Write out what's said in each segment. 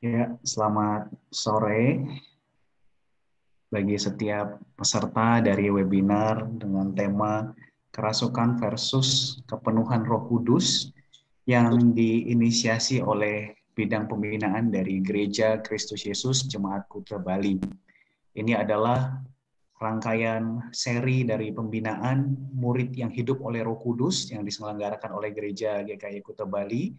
Ya, selamat sore bagi setiap peserta dari webinar dengan tema Kerasukan versus Kepenuhan Roh Kudus yang diinisiasi oleh bidang pembinaan dari Gereja Kristus Yesus Jemaat Kuta Bali. Ini adalah rangkaian seri dari pembinaan murid yang hidup oleh Roh Kudus yang diselenggarakan oleh Gereja GKI Kuta Bali,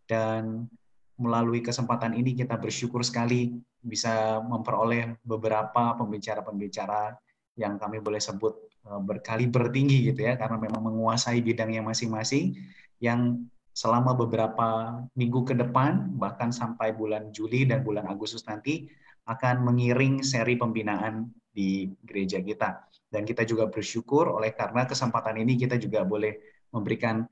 dan melalui kesempatan ini kita bersyukur sekali bisa memperoleh beberapa pembicara-pembicara yang kami boleh sebut berkaliber tinggi gitu ya, karena memang menguasai bidangnya masing-masing, yang selama beberapa minggu ke depan bahkan sampai bulan Juli dan bulan Agustus nanti akan mengiring seri pembinaan di gereja kita. Dan kita juga bersyukur oleh karena kesempatan ini kita juga boleh memberikan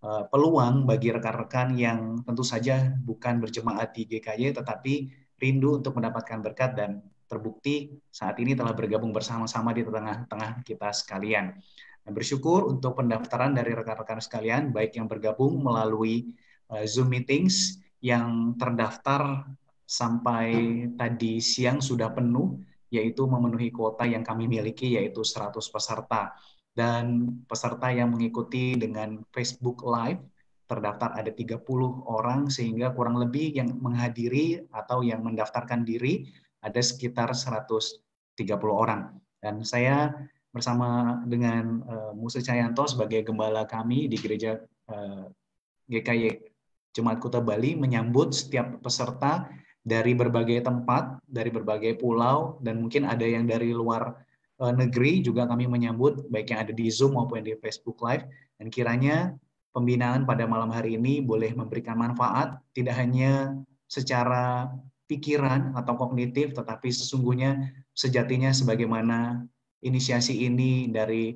peluang bagi rekan-rekan yang tentu saja bukan berjemaat di GKY tetapi rindu untuk mendapatkan berkat dan terbukti saat ini telah bergabung bersama-sama di tengah-tengah kita sekalian. Dan bersyukur untuk pendaftaran dari rekan-rekan sekalian, baik yang bergabung melalui Zoom meetings yang terdaftar sampai tadi siang sudah penuh, yaitu memenuhi kuota yang kami miliki, yaitu 100 peserta. Dan peserta yang mengikuti dengan Facebook Live terdaftar ada 30 orang, sehingga kurang lebih yang menghadiri atau yang mendaftarkan diri ada sekitar 130 orang. Dan saya bersama dengan Musa Cayanto sebagai gembala kami di gereja GKY Jemaat Kuta Bali menyambut setiap peserta dari berbagai tempat, dari berbagai pulau, dan mungkin ada yang dari luar negeri juga kami menyambut, baik yang ada di Zoom maupun di Facebook Live. Dan kiranya pembinaan pada malam hari ini boleh memberikan manfaat, tidak hanya secara pikiran atau kognitif, tetapi sesungguhnya sejatinya sebagaimana inisiasi ini dari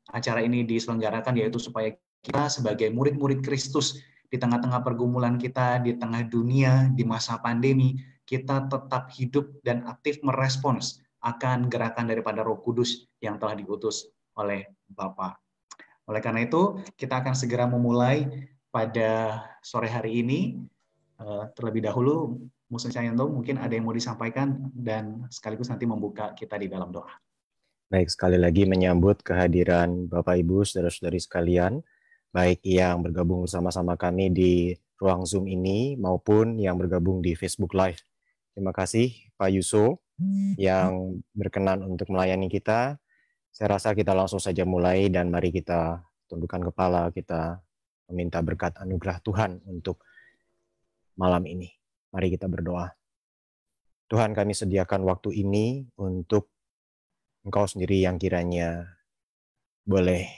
acara ini diselenggarakan, yaitu supaya kita sebagai murid-murid Kristus di tengah-tengah pergumulan kita, di tengah dunia, di masa pandemi, kita tetap hidup dan aktif merespons akan gerakan daripada Roh Kudus yang telah diutus oleh Bapa. Oleh karena itu, kita akan segera memulai pada sore hari ini. Terlebih dahulu, Musa Cayanto mungkin ada yang mau disampaikan dan sekaligus nanti membuka kita di dalam doa. Baik, sekali lagi menyambut kehadiran Bapak Ibu, saudara-saudari sekalian, baik yang bergabung bersama-sama kami di ruang Zoom ini maupun yang bergabung di Facebook Live. Terima kasih Pak Yuso yang berkenan untuk melayani kita. Saya rasa kita langsung saja mulai dan mari kita tundukkan kepala, kita meminta berkat anugerah Tuhan untuk malam ini. Mari kita berdoa. Tuhan, kami sediakan waktu ini untuk Engkau sendiri yang kiranya boleh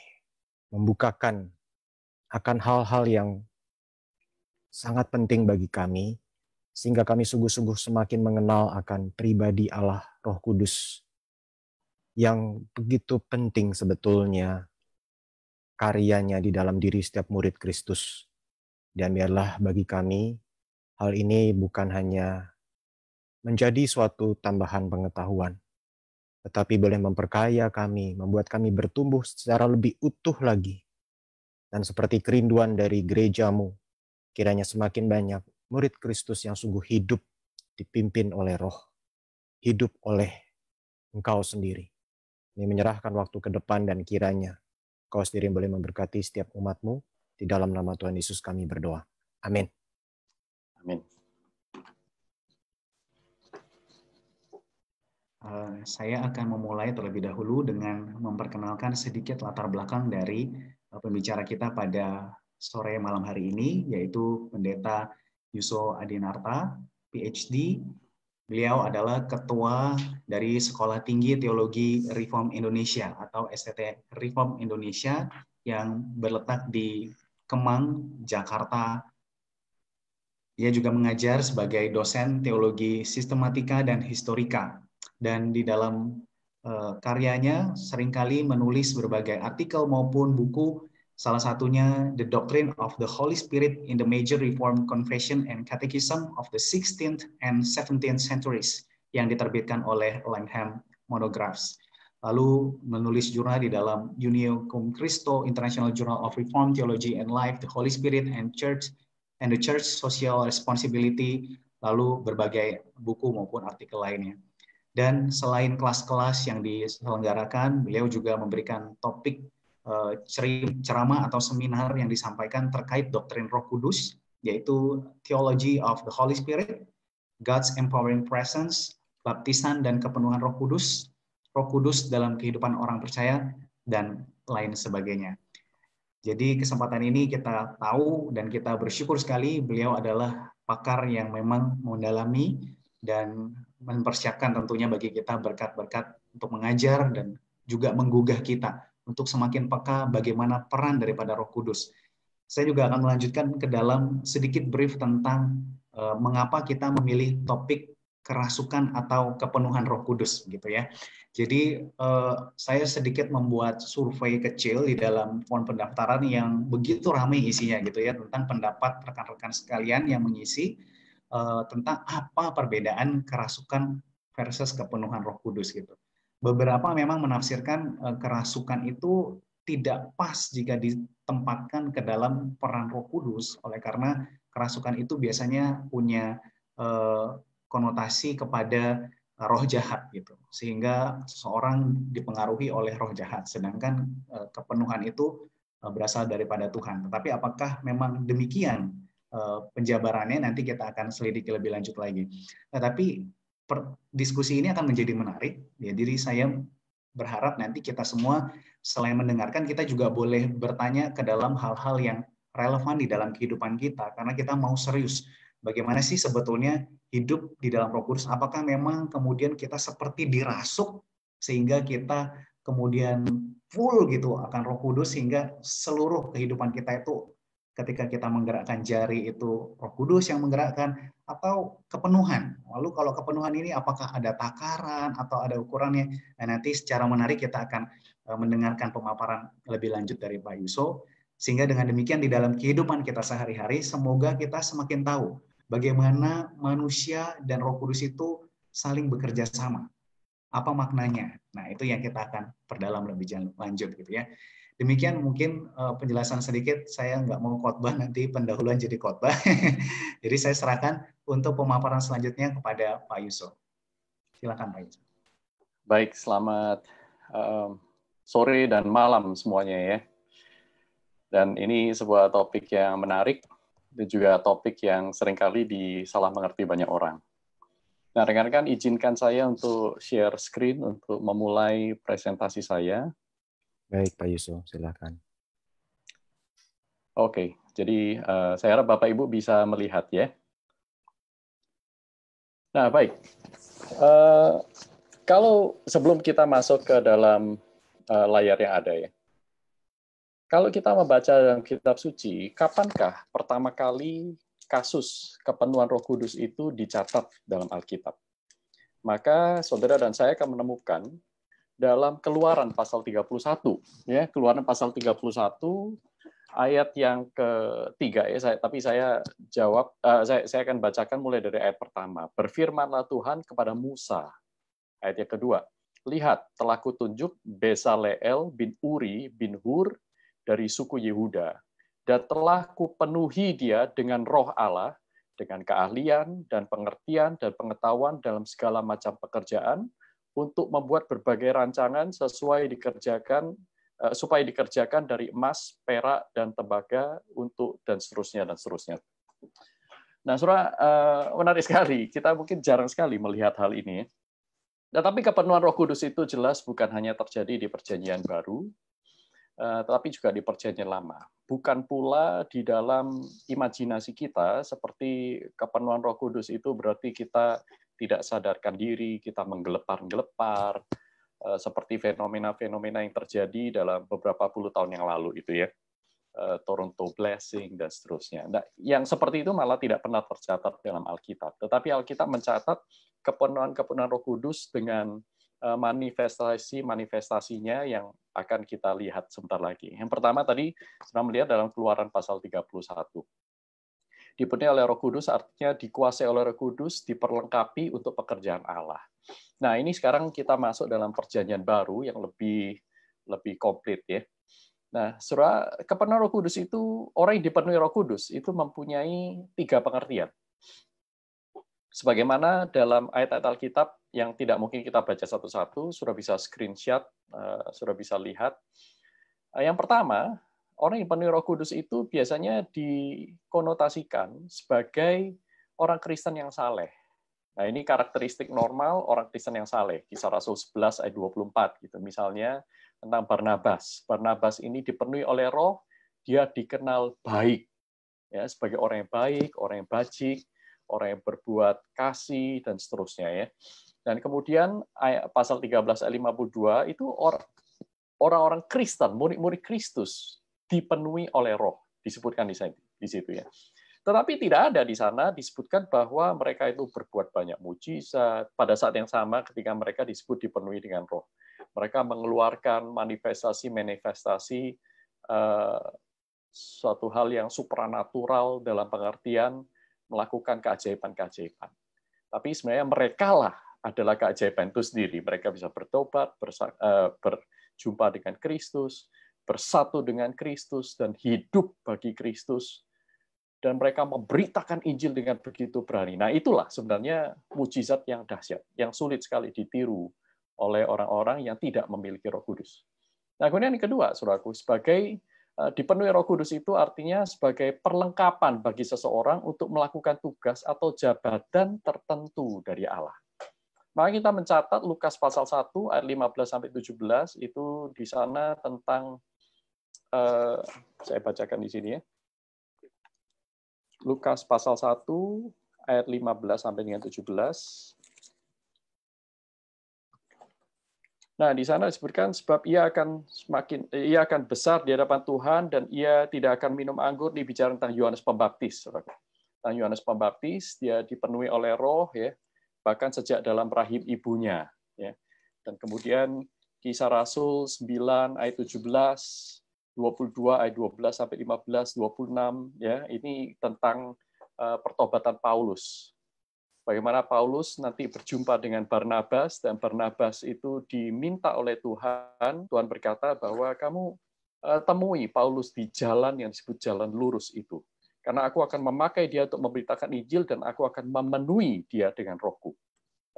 membukakan akan hal-hal yang sangat penting bagi kami, sehingga kami sungguh-sungguh semakin mengenal akan pribadi Allah Roh Kudus, yang begitu penting sebetulnya karyanya di dalam diri setiap murid Kristus. Dan biarlah bagi kami, hal ini bukan hanya menjadi suatu tambahan pengetahuan, tetapi boleh memperkaya kami, membuat kami bertumbuh secara lebih utuh lagi. Dan seperti kerinduan dari gerejamu, kiranya semakin banyak murid Kristus yang sungguh hidup dipimpin oleh Roh, hidup oleh Engkau sendiri. Ini menyerahkan waktu ke depan dan kiranya Engkau sendiri boleh memberkati setiap umat-Mu. Di dalam nama Tuhan Yesus kami berdoa. Amin. Amin. Saya akan memulai terlebih dahulu dengan memperkenalkan sedikit latar belakang dari pembicara kita pada sore malam hari ini, yaitu Pendeta Yuso Adinarta, PhD. Beliau adalah ketua dari Sekolah Tinggi Teologi Reform Indonesia atau STT Reform Indonesia yang berletak di Kemang, Jakarta. Dia juga mengajar sebagai dosen teologi sistematika dan historika. Dan di dalam karyanya seringkali menulis berbagai artikel maupun buku, salah satunya The Doctrine of the Holy Spirit in the Major Reformed Confession and Catechism of the 16th and 17th Centuries yang diterbitkan oleh Langham Monographs. Lalu menulis jurnal di dalam Unio Cum Christo, International Journal of Reformed Theology and Life, The Holy Spirit and the Church Social Responsibility, lalu berbagai buku maupun artikel lainnya. Dan selain kelas-kelas yang diselenggarakan, beliau juga memberikan topik ceramah atau seminar yang disampaikan terkait doktrin Roh Kudus, yaitu Theology of the Holy Spirit, God's Empowering Presence, baptisan dan kepenuhan Roh Kudus dalam kehidupan orang percaya, dan lain sebagainya. Jadi kesempatan ini kita tahu dan kita bersyukur sekali beliau adalah pakar yang memang mendalami dan mempersiapkan tentunya bagi kita berkat-berkat untuk mengajar dan juga menggugah kita untuk semakin peka bagaimana peran daripada Roh Kudus. Saya juga akan melanjutkan ke dalam sedikit brief tentang mengapa kita memilih topik kerasukan atau kepenuhan Roh Kudus gitu ya. Jadi saya sedikit membuat survei kecil di dalam form pendaftaran yang begitu ramai isinya gitu ya, tentang pendapat rekan-rekan sekalian yang mengisi tentang apa perbedaan kerasukan versus kepenuhan Roh Kudus gitu. Beberapa memang menafsirkan kerasukan itu tidak pas jika ditempatkan ke dalam peran Roh Kudus, oleh karena kerasukan itu biasanya punya konotasi kepada roh jahat gitu, sehingga seseorang dipengaruhi oleh roh jahat, sedangkan kepenuhan itu berasal daripada Tuhan. Tetapi apakah memang demikian penjabarannya, nanti kita akan selidiki lebih lanjut lagi. Nah, tapi diskusi ini akan menjadi menarik. Ya, jadi saya berharap nanti kita semua selain mendengarkan, kita juga boleh bertanya ke dalam hal-hal yang relevan di dalam kehidupan kita, karena kita mau serius. Bagaimana sih sebetulnya hidup di dalam Roh Kudus? Apakah memang kemudian kita seperti dirasuk sehingga kita kemudian full gitu akan Roh Kudus, sehingga seluruh kehidupan kita itu ketika kita menggerakkan jari itu Roh Kudus yang menggerakkan, atau kepenuhan? Lalu kalau kepenuhan ini apakah ada takaran atau ada ukurannya? Nah, nanti secara menarik kita akan mendengarkan pemaparan lebih lanjut dari Pak Yuso, sehingga dengan demikian di dalam kehidupan kita sehari-hari semoga kita semakin tahu bagaimana manusia dan Roh Kudus itu saling bekerja sama. Apa maknanya? Nah, itu yang kita akan perdalam lebih lanjut gitu ya. Demikian mungkin penjelasan sedikit, saya nggak mau khotbah, nanti pendahuluan jadi khotbah. Jadi saya serahkan untuk pemaparan selanjutnya kepada Pak Yuso. Silakan Pak Yuso. Baik, selamat sore dan malam semuanya ya. Dan ini sebuah topik yang menarik dan juga topik yang seringkali disalah mengerti banyak orang. Nah, rekan-rekan izinkan saya untuk share screen untuk memulai presentasi saya. Baik, Pak Yuso, silakan. Oke, jadi saya harap Bapak Ibu bisa melihat ya. Nah, baik. Kalau sebelum kita masuk ke dalam layar yang ada ya, kalau kita membaca dalam kitab suci, kapankah pertama kali kasus kepenuhan Roh Kudus itu dicatat dalam Alkitab? Maka saudara dan saya akan menemukan dalam Keluaran pasal 31, ya, Keluaran pasal 31 ayat yang ketiga ya, tapi saya jawab, saya akan bacakan mulai dari ayat pertama. Berfirmanlah Tuhan kepada Musa. Ayat yang kedua, lihat, telah kutunjuk Besaleel bin Uri bin Hur dari suku Yehuda, dan telah kupenuhi dia dengan roh Allah, dengan keahlian dan pengertian dan pengetahuan dalam segala macam pekerjaan, untuk membuat berbagai rancangan sesuai dikerjakan, supaya dikerjakan dari emas, perak, dan tembaga, untuk dan seterusnya dan seterusnya. Nah, saudara, menarik sekali. Kita mungkin jarang sekali melihat hal ini. Tetapi kepenuhan Roh Kudus itu jelas bukan hanya terjadi di Perjanjian Baru, tetapi juga di Perjanjian Lama. Bukan pula di dalam imajinasi kita seperti kepenuhan Roh Kudus itu berarti kita tidak sadarkan diri, kita menggelepar-gelepar, seperti fenomena-fenomena yang terjadi dalam beberapa puluh tahun yang lalu itu ya, Toronto Blessing dan seterusnya. Nah, yang seperti itu malah tidak pernah tercatat dalam Alkitab. Tetapi Alkitab mencatat kepenuhan Roh Kudus dengan manifestasinya yang akan kita lihat sebentar lagi. Yang pertama tadi kita melihat dalam Keluaran pasal 31. Dipenuhi oleh Roh Kudus artinya dikuasai oleh Roh Kudus, diperlengkapi untuk pekerjaan Allah. Nah, ini sekarang kita masuk dalam Perjanjian Baru yang lebih komplit ya. Nah, saudara, kepenuhan Roh Kudus itu, orang yang dipenuhi Roh Kudus itu mempunyai 3 pengertian. Sebagaimana dalam ayat-ayat Alkitab yang tidak mungkin kita baca satu-satu, sudah bisa screenshot, sudah bisa lihat. Yang pertama, orang yang penuh Roh Kudus itu biasanya dikonotasikan sebagai orang Kristen yang saleh. Nah, ini karakteristik normal orang Kristen yang saleh. Kisah Rasul 11 ayat 24 gitu. Misalnya tentang Barnabas. Barnabas ini dipenuhi oleh Roh, dia dikenal baik. Ya, sebagai orang yang baik, orang yang bajik, orang yang berbuat kasih, dan seterusnya. Ya. Dan kemudian pasal 13 ayat 52 itu orang-orang Kristen, murid-murid Kristus, dipenuhi oleh Roh. Disebutkan di situ ya. Tetapi tidak ada di sana disebutkan bahwa mereka itu berbuat banyak mujizat. Pada saat yang sama ketika mereka disebut dipenuhi dengan Roh. Mereka mengeluarkan manifestasi suatu hal yang supranatural dalam pengertian melakukan keajaiban-keajaiban. Tapi sebenarnya mereka lah adalah keajaiban itu sendiri. Mereka bisa bertobat, berjumpa dengan Kristus, bersatu dengan Kristus, dan hidup bagi Kristus. Dan mereka memberitakan Injil dengan begitu berani. Nah, itulah sebenarnya mujizat yang dahsyat, yang sulit sekali ditiru oleh orang-orang yang tidak memiliki Roh Kudus. Nah, kemudian yang kedua, saudaraku, sebagai dipenuhi Roh Kudus itu artinya sebagai perlengkapan bagi seseorang untuk melakukan tugas atau jabatan tertentu dari Allah. Maka kita mencatat Lukas pasal 1 ayat 15 sampai 17 itu di sana tentang saya bacakan di sini ya. Lukas pasal 1 ayat 15 sampai dengan 17. Nah, di sana disebutkan sebab ia akan besar di hadapan Tuhan dan ia tidak akan minum anggur. Dibicara tentang Yohanes Pembaptis. Tentang Yohanes Pembaptis, dia dipenuhi oleh Roh ya, bahkan sejak dalam rahim ibunya ya. Dan kemudian Kisah Rasul 9 ayat 17, 22 ayat 12 sampai 15, 26 ya. Ini tentang pertobatan Paulus. Bagaimana Paulus nanti berjumpa dengan Barnabas, dan Barnabas itu diminta oleh Tuhan, Tuhan berkata bahwa kamu temui Paulus di jalan yang disebut jalan lurus itu. Karena aku akan memakai dia untuk memberitakan Injil, dan aku akan memenuhi dia dengan Rohku.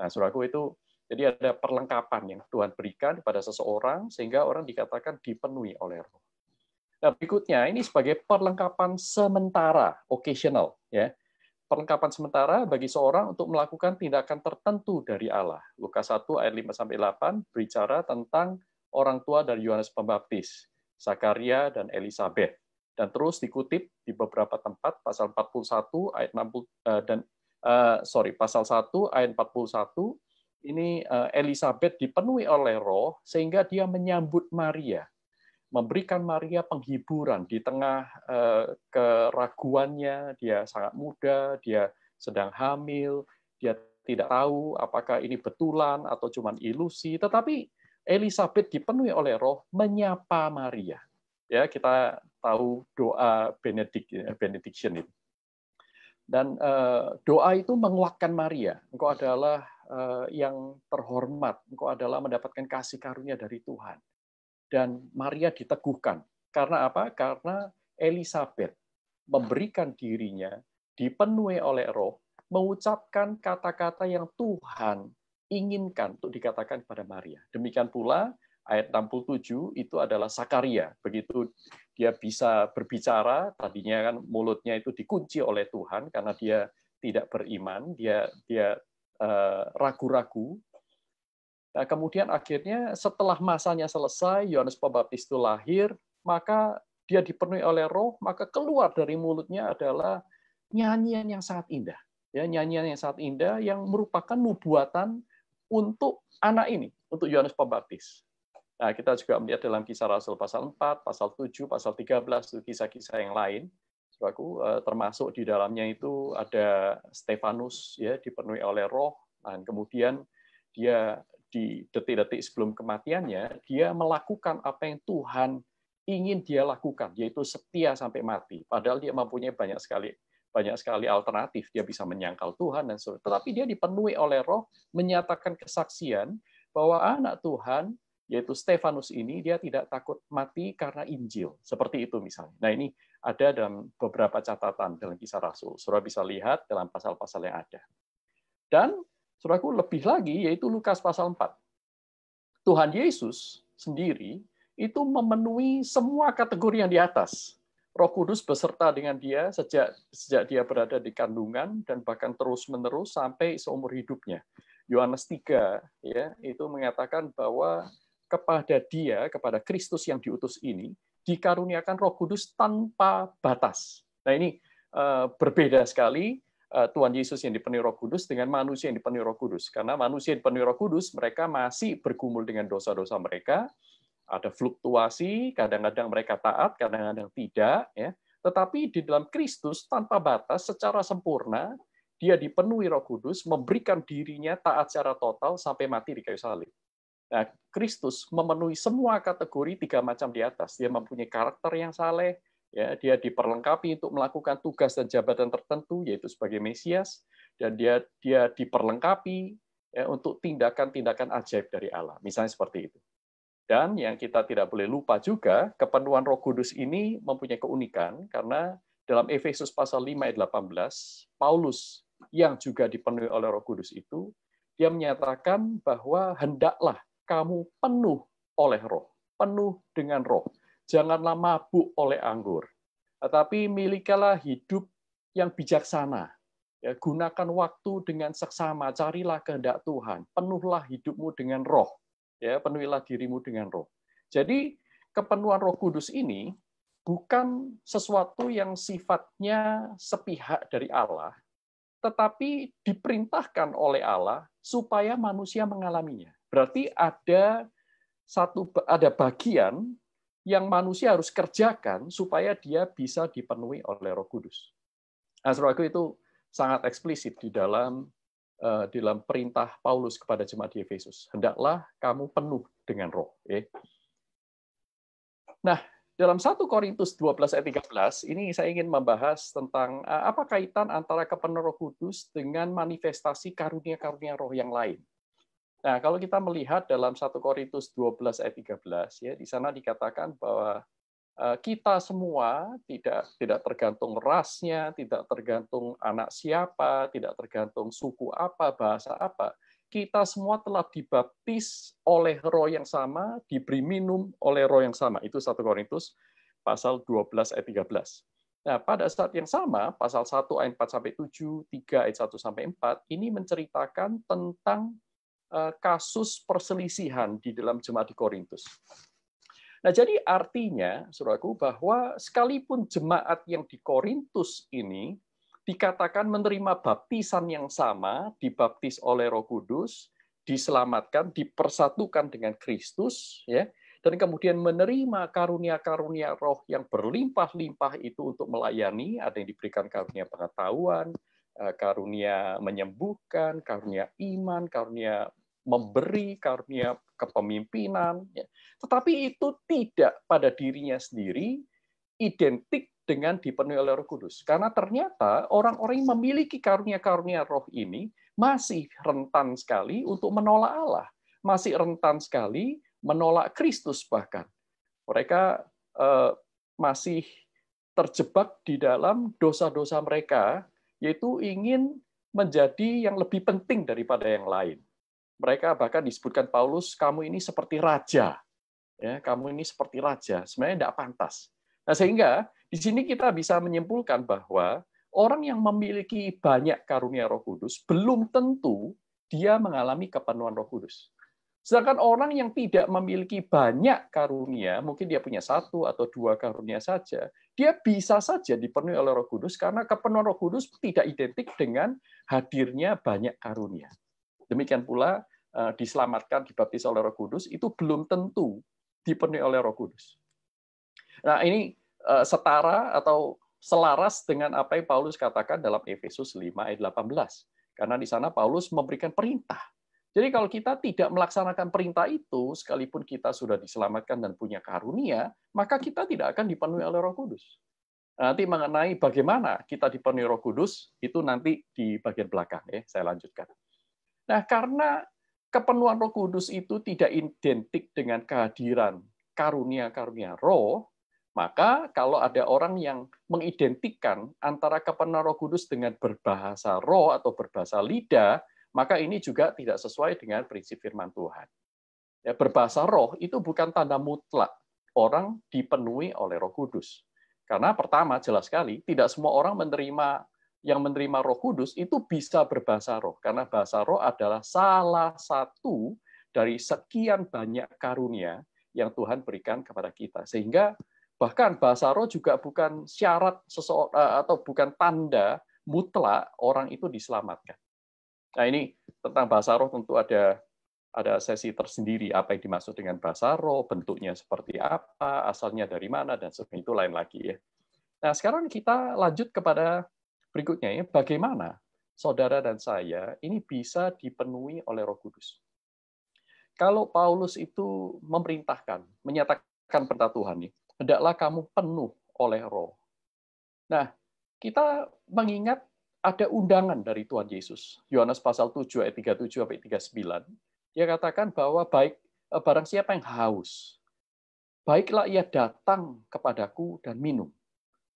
Nah, saudaraku, itu jadi ada perlengkapan yang Tuhan berikan kepada seseorang, sehingga orang dikatakan dipenuhi oleh Roh. Nah, berikutnya, ini sebagai perlengkapan sementara, occasional, ya. Perlengkapan sementara bagi seorang untuk melakukan tindakan tertentu dari Allah. Lukas 1 ayat 5-8 berbicara tentang orang tua dari Yohanes Pembaptis, Zakaria dan Elisabet. Dan terus dikutip di beberapa tempat pasal 41 ayat 60 pasal 1 ayat 41 ini Elisabet dipenuhi oleh Roh sehingga dia menyambut Maria. Memberikan Maria penghiburan di tengah keraguannya, dia sangat muda, dia sedang hamil, dia tidak tahu apakah ini betulan atau cuma ilusi, tetapi Elisabet dipenuhi oleh Roh menyapa Maria. Ya, kita tahu doa benediction itu. Dan doa itu menguatkan Maria. Engkau adalah yang terhormat, engkau adalah mendapatkan kasih karunia dari Tuhan. Dan Maria diteguhkan. Karena apa? Karena Elisabet memberikan dirinya, dipenuhi oleh Roh, mengucapkan kata-kata yang Tuhan inginkan untuk dikatakan kepada Maria. Demikian pula ayat 67 itu adalah Zakaria. Begitu dia bisa berbicara, tadinya kan mulutnya itu dikunci oleh Tuhan karena dia tidak beriman, dia ragu-ragu. Nah, kemudian akhirnya setelah masanya selesai, Yohanes Pembaptis itu lahir, maka dia dipenuhi oleh Roh, maka keluar dari mulutnya adalah nyanyian yang sangat indah. Ya, nyanyian yang sangat indah yang merupakan nubuatan untuk anak ini, untuk Yohanes Pembaptis. Nah, kita juga melihat dalam Kisah Rasul pasal 4, pasal 7, pasal 13, itu kisah-kisah yang lain. Termasuk di dalamnya itu ada Stefanus, ya, dipenuhi oleh Roh, dan kemudian dia di detik-detik sebelum kematiannya, dia melakukan apa yang Tuhan ingin dia lakukan, yaitu setia sampai mati. Padahal dia mempunyai banyak sekali alternatif. Dia bisa menyangkal Tuhan dan sebagainya. Tetapi dia dipenuhi oleh Roh, menyatakan kesaksian bahwa anak Tuhan, yaitu Stefanus ini, dia tidak takut mati karena Injil. Seperti itu misalnya. Nah, ini ada dalam beberapa catatan dalam Kisah Rasul. Saudara bisa lihat dalam pasal-pasal yang ada. Dan saudaraku lebih lagi yaitu Lukas pasal 4. Tuhan Yesus sendiri itu memenuhi semua kategori yang di atas. Roh Kudus beserta dengan dia sejak dia berada di kandungan dan bahkan terus-menerus sampai seumur hidupnya. Yohanes 3 ya, itu mengatakan bahwa kepada Kristus yang diutus ini dikaruniakan Roh Kudus tanpa batas. Nah, ini berbeda sekali Tuhan Yesus yang dipenuhi Roh Kudus dengan manusia yang dipenuhi Roh Kudus. Karena manusia yang dipenuhi Roh Kudus, mereka masih bergumul dengan dosa-dosa mereka, ada fluktuasi, kadang-kadang mereka taat, kadang-kadang tidak, ya. Tetapi di dalam Kristus tanpa batas, secara sempurna, dia dipenuhi Roh Kudus, memberikan dirinya taat secara total sampai mati di kayu salib. Nah, Kristus memenuhi semua kategori 3 macam di atas. Dia mempunyai karakter yang saleh, ya, dia diperlengkapi untuk melakukan tugas dan jabatan tertentu, yaitu sebagai Mesias, dan dia diperlengkapi ya, untuk tindakan-tindakan ajaib dari Allah. Misalnya seperti itu. Dan yang kita tidak boleh lupa juga, kepenuhan Roh Kudus ini mempunyai keunikan, karena dalam Efesus pasal 5 ayat 18, Paulus yang juga dipenuhi oleh Roh Kudus itu, dia menyatakan bahwa hendaklah kamu penuh oleh Roh, penuh dengan Roh. Janganlah mabuk oleh anggur, tetapi milikilah hidup yang bijaksana. Ya, gunakan waktu dengan seksama, carilah kehendak Tuhan, penuhlah hidupmu dengan Roh. Ya, penuhilah dirimu dengan Roh. Jadi kepenuhan Roh Kudus ini bukan sesuatu yang sifatnya sepihak dari Allah, tetapi diperintahkan oleh Allah supaya manusia mengalaminya. Berarti ada bagian yang manusia harus kerjakan supaya dia bisa dipenuhi oleh Roh Kudus. Nah, saudaraku, itu sangat eksplisit di dalam perintah Paulus kepada jemaat di Efesus. Hendaklah kamu penuh dengan Roh. Nah, dalam 1 Korintus 12 ayat 13, ini saya ingin membahas tentang apa kaitan antara kepenuhan Roh Kudus dengan manifestasi karunia-karunia roh yang lain. Nah, kalau kita melihat dalam 1 Korintus 12 ayat 13, ya, di sana dikatakan bahwa kita semua tidak tergantung rasnya, tidak tergantung anak siapa, tidak tergantung suku apa, bahasa apa. Kita semua telah dibaptis oleh Roh yang sama, diberi minum oleh Roh yang sama. Itu 1 Korintus pasal 12 ayat 13. Nah, pada saat yang sama, pasal 1 ayat 4-7, 3 ayat 1-4, ini menceritakan tentang kasus perselisihan di dalam jemaat di Korintus. Nah, jadi artinya, saudaraku, bahwa sekalipun jemaat yang di Korintus ini dikatakan menerima baptisan yang sama, dibaptis oleh Roh Kudus, diselamatkan, dipersatukan dengan Kristus, ya, dan kemudian menerima karunia-karunia roh yang berlimpah-limpah itu untuk melayani, ada yang diberikan karunia pengetahuan, karunia menyembuhkan, karunia iman, karunia memberi, karunia kepemimpinan, ya. Tetapi itu tidak pada dirinya sendiri identik dengan dipenuhi oleh Roh Kudus. Karena ternyata orang-orang yang memiliki karunia-karunia roh ini masih rentan sekali untuk menolak Allah. Masih rentan sekali menolak Kristus bahkan. Mereka masih terjebak di dalam dosa-dosa mereka, yaitu ingin menjadi yang lebih penting daripada yang lain. Mereka bahkan disebutkan Paulus, kamu ini seperti raja. Ya, kamu ini seperti raja. Sebenarnya tidak pantas. Nah, sehingga di sini kita bisa menyimpulkan bahwa orang yang memiliki banyak karunia Roh Kudus belum tentu dia mengalami kepenuhan Roh Kudus. Sedangkan orang yang tidak memiliki banyak karunia, mungkin dia punya 1 atau 2 karunia saja, dia bisa saja dipenuhi oleh Roh Kudus karena kepenuhan Roh Kudus tidak identik dengan hadirnya banyak karunia. Demikian pula diselamatkan, dibaptis oleh Roh Kudus, itu belum tentu dipenuhi oleh Roh Kudus. Nah, ini setara atau selaras dengan apa yang Paulus katakan dalam Efesus 5 ayat 18. Karena di sana Paulus memberikan perintah. Jadi kalau kita tidak melaksanakan perintah itu, sekalipun kita sudah diselamatkan dan punya karunia, maka kita tidak akan dipenuhi oleh Roh Kudus. Nanti mengenai bagaimana kita dipenuhi Roh Kudus, itu nanti di bagian belakang. Saya lanjutkan. Nah, karena kepenuhan Roh Kudus itu tidak identik dengan kehadiran karunia-karunia roh, maka kalau ada orang yang mengidentikan antara kepenuhan Roh Kudus dengan berbahasa roh atau berbahasa lidah, maka ini juga tidak sesuai dengan prinsip firman Tuhan. Ya, berbahasa roh itu bukan tanda mutlak orang dipenuhi oleh Roh Kudus. Karena pertama, jelas sekali, tidak semua orang yang menerima Roh Kudus itu bisa berbahasa roh. Karena bahasa roh adalah salah satu dari sekian banyak karunia yang Tuhan berikan kepada kita. Sehingga bahkan bahasa roh juga bukan syarat atau bukan tanda mutlak orang itu diselamatkan. Nah, ini tentang bahasa roh tentu ada sesi tersendiri, apa yang dimaksud dengan bahasa roh, bentuknya seperti apa, asalnya dari mana, dan sebagainya, itu lain lagi ya. Nah, sekarang kita lanjut kepada berikutnya ya, bagaimana saudara dan saya ini bisa dipenuhi oleh Roh Kudus. Kalau Paulus itu menyatakan perintah Tuhan nih, hendaklah kamu penuh oleh Roh. Nah, kita mengingat ada undangan dari Tuhan Yesus. Yohanes pasal 7 ayat 37 sampai 39. Dia katakan bahwa barang siapa yang haus, baiklah ia datang kepadaku dan minum.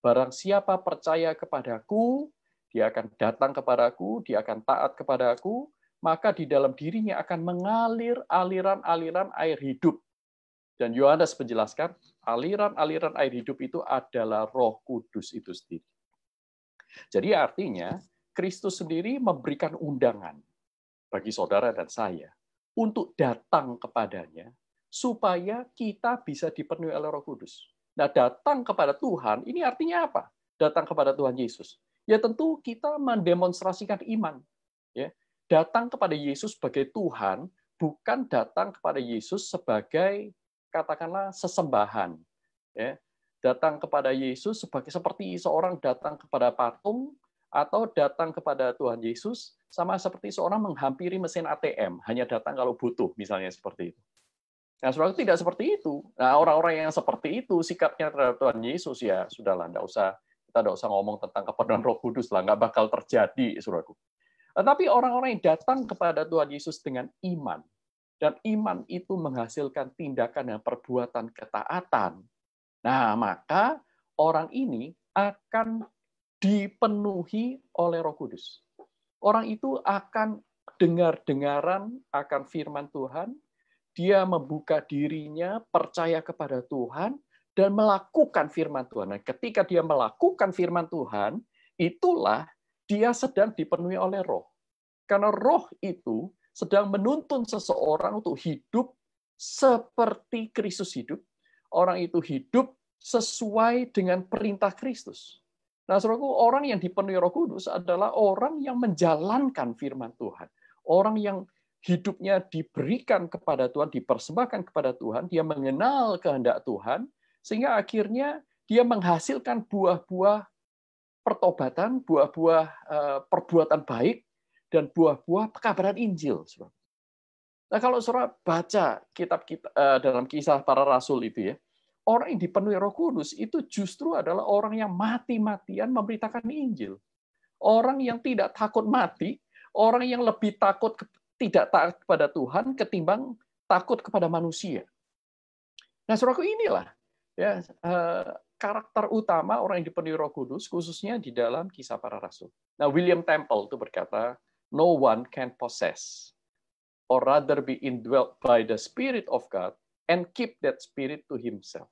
Barang siapa percaya kepadaku, dia akan datang kepadaku, dia akan taat kepadaku, maka di dalam dirinya akan mengalir aliran-aliran air hidup. Dan Yohanes menjelaskan, aliran-aliran air hidup itu adalah Roh Kudus itu sendiri. Jadi artinya, Kristus sendiri memberikan undangan bagi saudara dan saya untuk datang kepadanya, supaya kita bisa dipenuhi oleh Roh Kudus. Nah, datang kepada Tuhan, ini artinya apa? Datang kepada Tuhan Yesus. Ya tentu kita mendemonstrasikan iman. Ya, datang kepada Yesus sebagai Tuhan, bukan datang kepada Yesus sebagai, katakanlah, sesembahan. Ya, datang kepada Yesus seperti seorang datang kepada patung, atau datang kepada Tuhan Yesus sama seperti seorang menghampiri mesin ATM, hanya datang kalau butuh, misalnya seperti itu. Nah, saudara, tidak seperti itu. Nah, orang-orang yang seperti itu sikapnya terhadap Tuhan Yesus, ya sudahlah, kita tidak usah ngomong tentang kepenuhan Roh Kudus lah, nggak bakal terjadi, saudaraku. Tetapi orang-orang yang datang kepada Tuhan Yesus dengan iman, dan iman itu menghasilkan tindakan dan perbuatan ketaatan, nah maka orang ini akan dipenuhi oleh Roh Kudus. Orang itu akan dengar-dengaran akan firman Tuhan, dia membuka dirinya, percaya kepada Tuhan, dan melakukan firman Tuhan. Nah, ketika dia melakukan firman Tuhan, itulah dia sedang dipenuhi oleh Roh. Karena Roh itu sedang menuntun seseorang untuk hidup seperti Kristus hidup. Orang itu hidup sesuai dengan perintah Kristus. Nah, saudaraku, orang yang dipenuhi Roh Kudus adalah orang yang menjalankan firman Tuhan. Orang yang hidupnya diberikan kepada Tuhan, dipersembahkan kepada Tuhan, dia mengenal kehendak Tuhan, sehingga akhirnya dia menghasilkan buah-buah pertobatan, buah-buah perbuatan baik, dan buah-buah pekabaran Injil. Nah, kalau saudara baca kitab dalam Kisah Para Rasul itu ya, orang yang dipenuhi Roh Kudus itu justru adalah orang yang mati-matian memberitakan Injil. Orang yang tidak takut mati, orang yang lebih tidak taat kepada Tuhan ketimbang takut kepada manusia. Nah, saudaraku, inilah ya karakter utama orang yang dipenuhi Roh Kudus, khususnya di dalam Kisah Para Rasul. Nah, William Temple itu berkata, no one can possess or rather be indwelt by the Spirit of God and keep that Spirit to himself.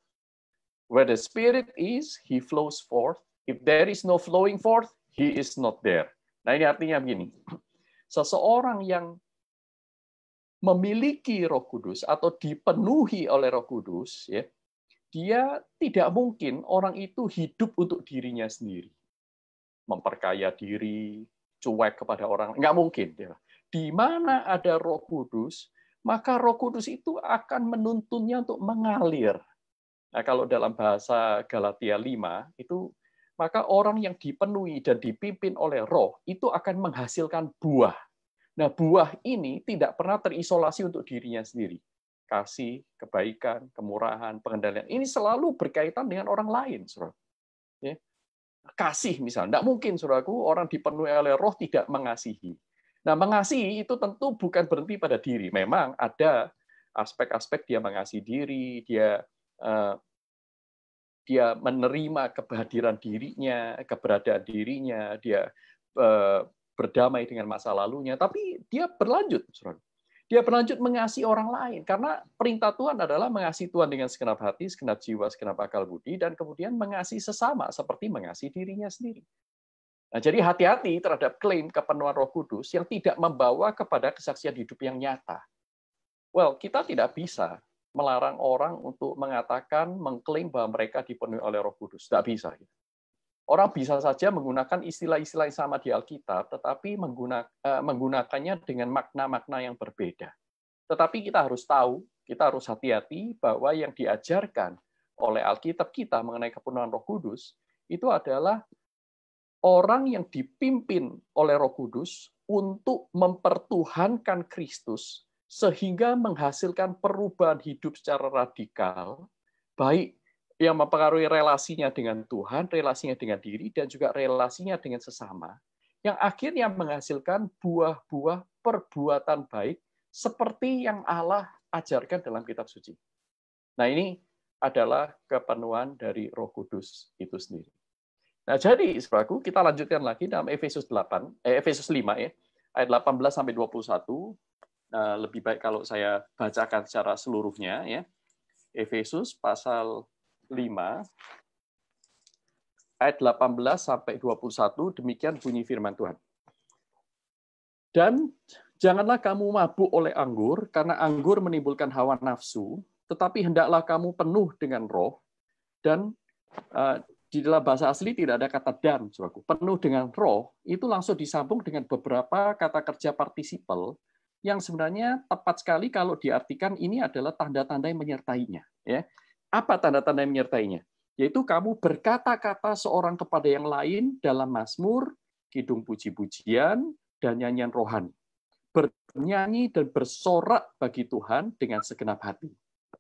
Where the Spirit is, he flows forth. If there is no flowing forth, he is not there. Nah, ini artinya begini. Seseorang yang memiliki Roh Kudus atau dipenuhi oleh Roh Kudus, ya, dia tidak mungkin orang itu hidup untuk dirinya sendiri. Memperkaya diri, cuek kepada orang, nggak mungkin. Ya. Di mana ada Roh Kudus, maka Roh Kudus itu akan menuntunnya untuk mengalir. Nah, kalau dalam bahasa Galatia 5, itu maka orang yang dipenuhi dan dipimpin oleh Roh itu akan menghasilkan buah. Nah, buah ini tidak pernah terisolasi untuk dirinya sendiri. Kasih, kebaikan, kemurahan, pengendalian. Ini selalu berkaitan dengan orang lain, saudara. Ya. Kasih misalnya, tidak mungkin, saudaraku, orang dipenuhi oleh Roh tidak mengasihi. Nah, mengasihi itu tentu bukan berhenti pada diri. Memang ada aspek-aspek dia mengasihi diri, dia menerima kehadiran dirinya, keberadaan dirinya, dia berdamai dengan masa lalunya, tapi dia berlanjut. Dia berlanjut mengasihi orang lain, karena perintah Tuhan adalah mengasihi Tuhan dengan segenap hati, segenap jiwa, segenap akal budi, dan kemudian mengasihi sesama seperti mengasihi dirinya sendiri. Nah, jadi hati-hati terhadap klaim kepenuhan Roh Kudus yang tidak membawa kepada kesaksian hidup yang nyata. Well, kita tidak bisa melarang orang untuk mengatakan, mengklaim bahwa mereka dipenuhi oleh Roh Kudus. Tidak bisa. Orang bisa saja menggunakan istilah-istilah yang sama di Alkitab, tetapi menggunakannya dengan makna-makna yang berbeda. Tetapi kita harus tahu, kita harus hati-hati bahwa yang diajarkan oleh Alkitab kita mengenai kepenuhan Roh Kudus, itu adalah orang yang dipimpin oleh Roh Kudus untuk mempertuhankan Kristus, sehingga menghasilkan perubahan hidup secara radikal, baik yang mempengaruhi relasinya dengan Tuhan, relasinya dengan diri, dan juga relasinya dengan sesama, yang akhirnya menghasilkan buah-buah perbuatan baik seperti yang Allah ajarkan dalam kitab suci. Nah, ini adalah kepenuhan dari Roh Kudus itu sendiri. Nah, jadi saudaraku, kita lanjutkan lagi dalam Efesus 5 ya, ayat 18 sampai 21. Lebih baik kalau saya bacakan secara seluruhnya ya. Efesus pasal 5 ayat 18 sampai 21, demikian bunyi firman Tuhan. Dan janganlah kamu mabuk oleh anggur, karena anggur menimbulkan hawa nafsu, tetapi hendaklah kamu penuh dengan Roh. Dan di dalam bahasa asli tidak ada kata dan, saudaraku. Penuh dengan Roh itu langsung disambung dengan beberapa kata kerja partisipal yang sebenarnya tepat sekali kalau diartikan ini adalah tanda-tanda yang menyertainya. Ya. Apa tanda-tanda yang menyertainya? Yaitu kamu berkata-kata seorang kepada yang lain dalam mazmur, kidung puji-pujian, dan nyanyian rohani. Bernyanyi dan bersorak bagi Tuhan dengan segenap hati.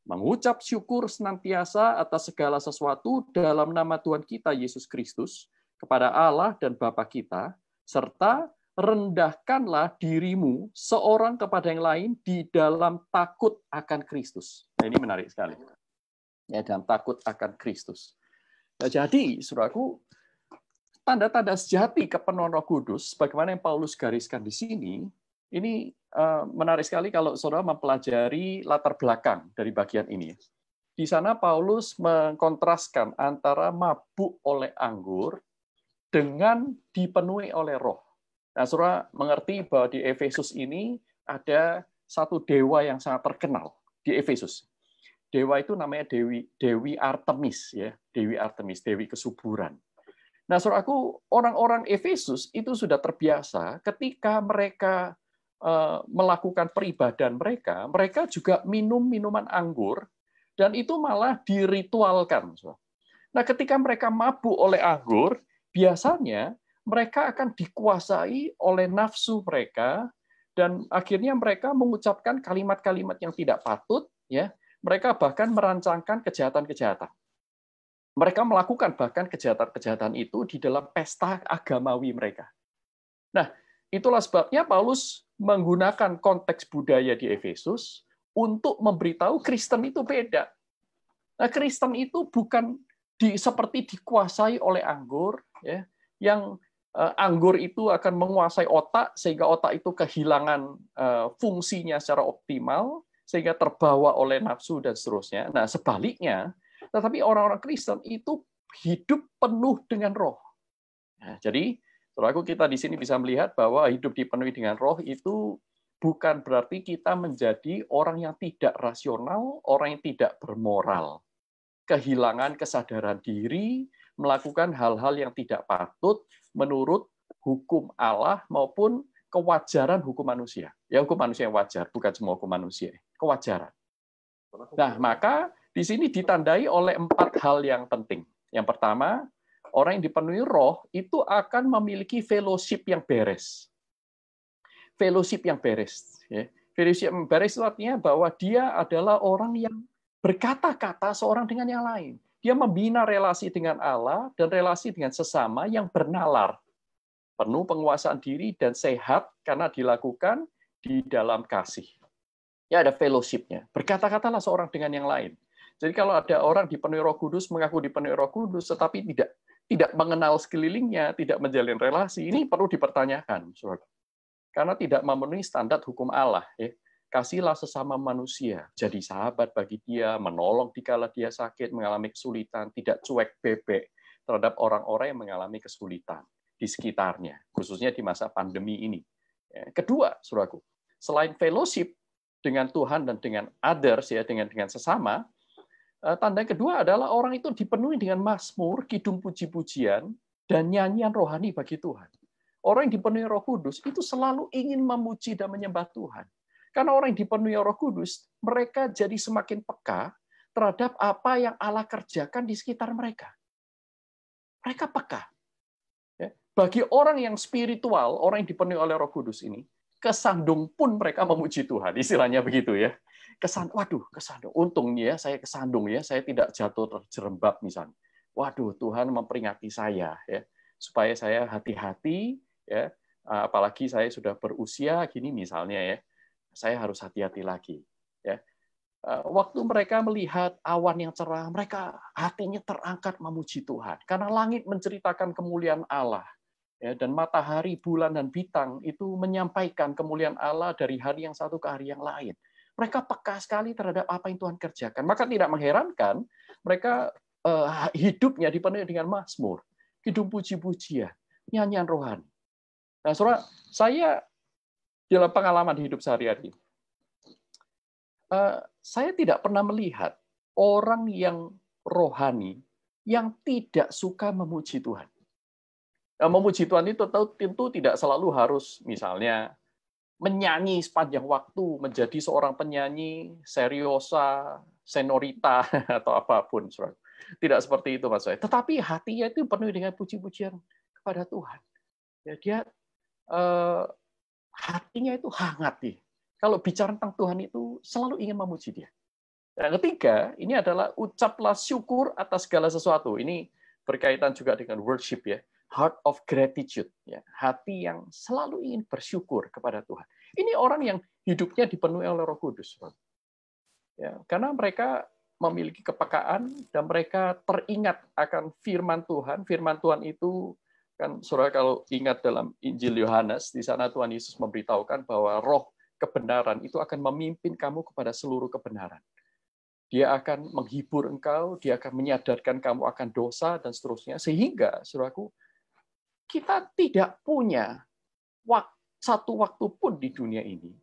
Mengucap syukur senantiasa atas segala sesuatu dalam nama Tuhan kita Yesus Kristus kepada Allah dan Bapa kita, serta rendahkanlah dirimu seorang kepada yang lain di dalam takut akan Kristus. Nah, ini menarik sekali. Ya, dalam takut akan Kristus. Nah, jadi, saudaraku, tanda-tanda sejati kepenuhan Roh Kudus, bagaimana yang Paulus gariskan di sini, ini menarik sekali kalau saudara mempelajari latar belakang dari bagian ini. Di sana Paulus mengkontraskan antara mabuk oleh anggur dengan dipenuhi oleh Roh. Nah, saudara mengerti bahwa di Efesus ini ada satu dewa yang sangat terkenal di Efesus. Dewa itu namanya Dewi Artemis, ya, Dewi Artemis, Dewi kesuburan. Nah, saudaraku, orang-orang Efesus itu sudah terbiasa ketika mereka melakukan peribadan mereka juga minum minuman anggur, dan itu malah diritualkan. Nah, ketika mereka mabuk oleh anggur, biasanya mereka akan dikuasai oleh nafsu mereka, dan akhirnya mereka mengucapkan kalimat-kalimat yang tidak patut, ya. Mereka bahkan merancangkan kejahatan-kejahatan. Mereka melakukan bahkan kejahatan-kejahatan itu di dalam pesta agamawi mereka. Nah, itulah sebabnya Paulus menggunakan konteks budaya di Efesus untuk memberitahu Kristen itu beda. Nah, Kristen itu bukan seperti dikuasai oleh anggur, ya, yang anggur itu akan menguasai otak sehingga otak itu kehilangan fungsinya secara optimal, sehingga terbawa oleh nafsu dan seterusnya. Nah, sebaliknya, tetapi orang-orang Kristen itu hidup penuh dengan Roh. Nah, jadi, saudaraku, kita di sini bisa melihat bahwa hidup dipenuhi dengan Roh itu bukan berarti kita menjadi orang yang tidak rasional, orang yang tidak bermoral. Kehilangan kesadaran diri, melakukan hal-hal yang tidak patut menurut hukum Allah maupun kewajaran hukum manusia. Ya, hukum manusia yang wajar, bukan semua hukum manusia. Kewajaran. Nah, maka di sini ditandai oleh 4 hal yang penting. Yang pertama, orang yang dipenuhi Roh itu akan memiliki fellowship yang beres. Fellowship yang beres. Fellowship yang beres itu artinya bahwa dia adalah orang yang berkata-kata seorang dengan yang lain. Dia membina relasi dengan Allah dan relasi dengan sesama yang bernalar. Penuh penguasaan diri dan sehat karena dilakukan di dalam kasih. Ya, ada fellowship-nya. Berkata-katalah seorang dengan yang lain. Jadi kalau ada orang dipenuhi Roh Kudus, mengaku dipenuhi Roh Kudus, tetapi tidak mengenal sekelilingnya, tidak menjalin relasi, ini perlu dipertanyakan, saudara. Karena tidak memenuhi standar hukum Allah. Ya. Kasihlah sesama manusia, jadi sahabat bagi dia, menolong dikala dia sakit, mengalami kesulitan, tidak cuek bebek terhadap orang-orang yang mengalami kesulitan di sekitarnya, khususnya di masa pandemi ini. Ya. Kedua, saudaraku, selain fellowship dengan Tuhan dan dengan others, ya, dengan sesama, tanda kedua adalah orang itu dipenuhi dengan mazmur, kidung puji-pujian, dan nyanyian rohani bagi Tuhan. Orang yang dipenuhi Roh Kudus itu selalu ingin memuji dan menyembah Tuhan. Karena orang yang dipenuhi Roh Kudus, mereka jadi semakin peka terhadap apa yang Allah kerjakan di sekitar mereka. Mereka peka. Bagi orang yang spiritual, orang yang dipenuhi oleh Roh Kudus ini, kesandung pun mereka memuji Tuhan. Istilahnya begitu ya. Waduh, kesandung. Untungnya saya kesandung ya, saya tidak jatuh terjerembab misalnya. Waduh, Tuhan memperingati saya ya, supaya saya hati-hati ya. Apalagi saya sudah berusia gini misalnya ya. Saya harus hati-hati lagi. Ya. Waktu mereka melihat awan yang cerah, mereka hatinya terangkat memuji Tuhan. Karena langit menceritakan kemuliaan Allah. Ya, dan matahari, bulan, dan bintang itu menyampaikan kemuliaan Allah dari hari yang satu ke hari yang lain. Mereka peka sekali terhadap apa yang Tuhan kerjakan. Maka tidak mengherankan mereka hidupnya dipenuhi dengan mazmur, kidung puji-pujian, nyanyian rohani. Nah, saudara, saya dalam pengalaman hidup sehari-hari, saya tidak pernah melihat orang yang rohani yang tidak suka memuji Tuhan. Memuji Tuhan itu tentu tidak selalu harus misalnya menyanyi sepanjang waktu, menjadi seorang penyanyi seriosa, senorita, atau apapun. Tidak seperti itu maksud saya. Tetapi hatinya itu penuh dengan puji-pujian kepada Tuhan. Ya, dia hatinya itu hangat nih. Kalau bicara tentang Tuhan itu selalu ingin memuji Dia. Yang ketiga, ini adalah ucaplah syukur atas segala sesuatu. Ini berkaitan juga dengan worship ya, heart of gratitude ya, hati yang selalu ingin bersyukur kepada Tuhan. Ini orang yang hidupnya dipenuhi oleh Roh Kudus. Ya, karena mereka memiliki kepekaan dan mereka teringat akan firman Tuhan. Firman Tuhan itu kan saudara kalau ingat dalam Injil Yohanes, di sana Tuhan Yesus memberitahukan bahwa roh kebenaran itu akan memimpin kamu kepada seluruh kebenaran. Dia akan menghibur engkau, dia akan menyadarkan kamu akan dosa dan seterusnya. Sehingga, saudaraku, kita tidak punya satu waktu pun di dunia ini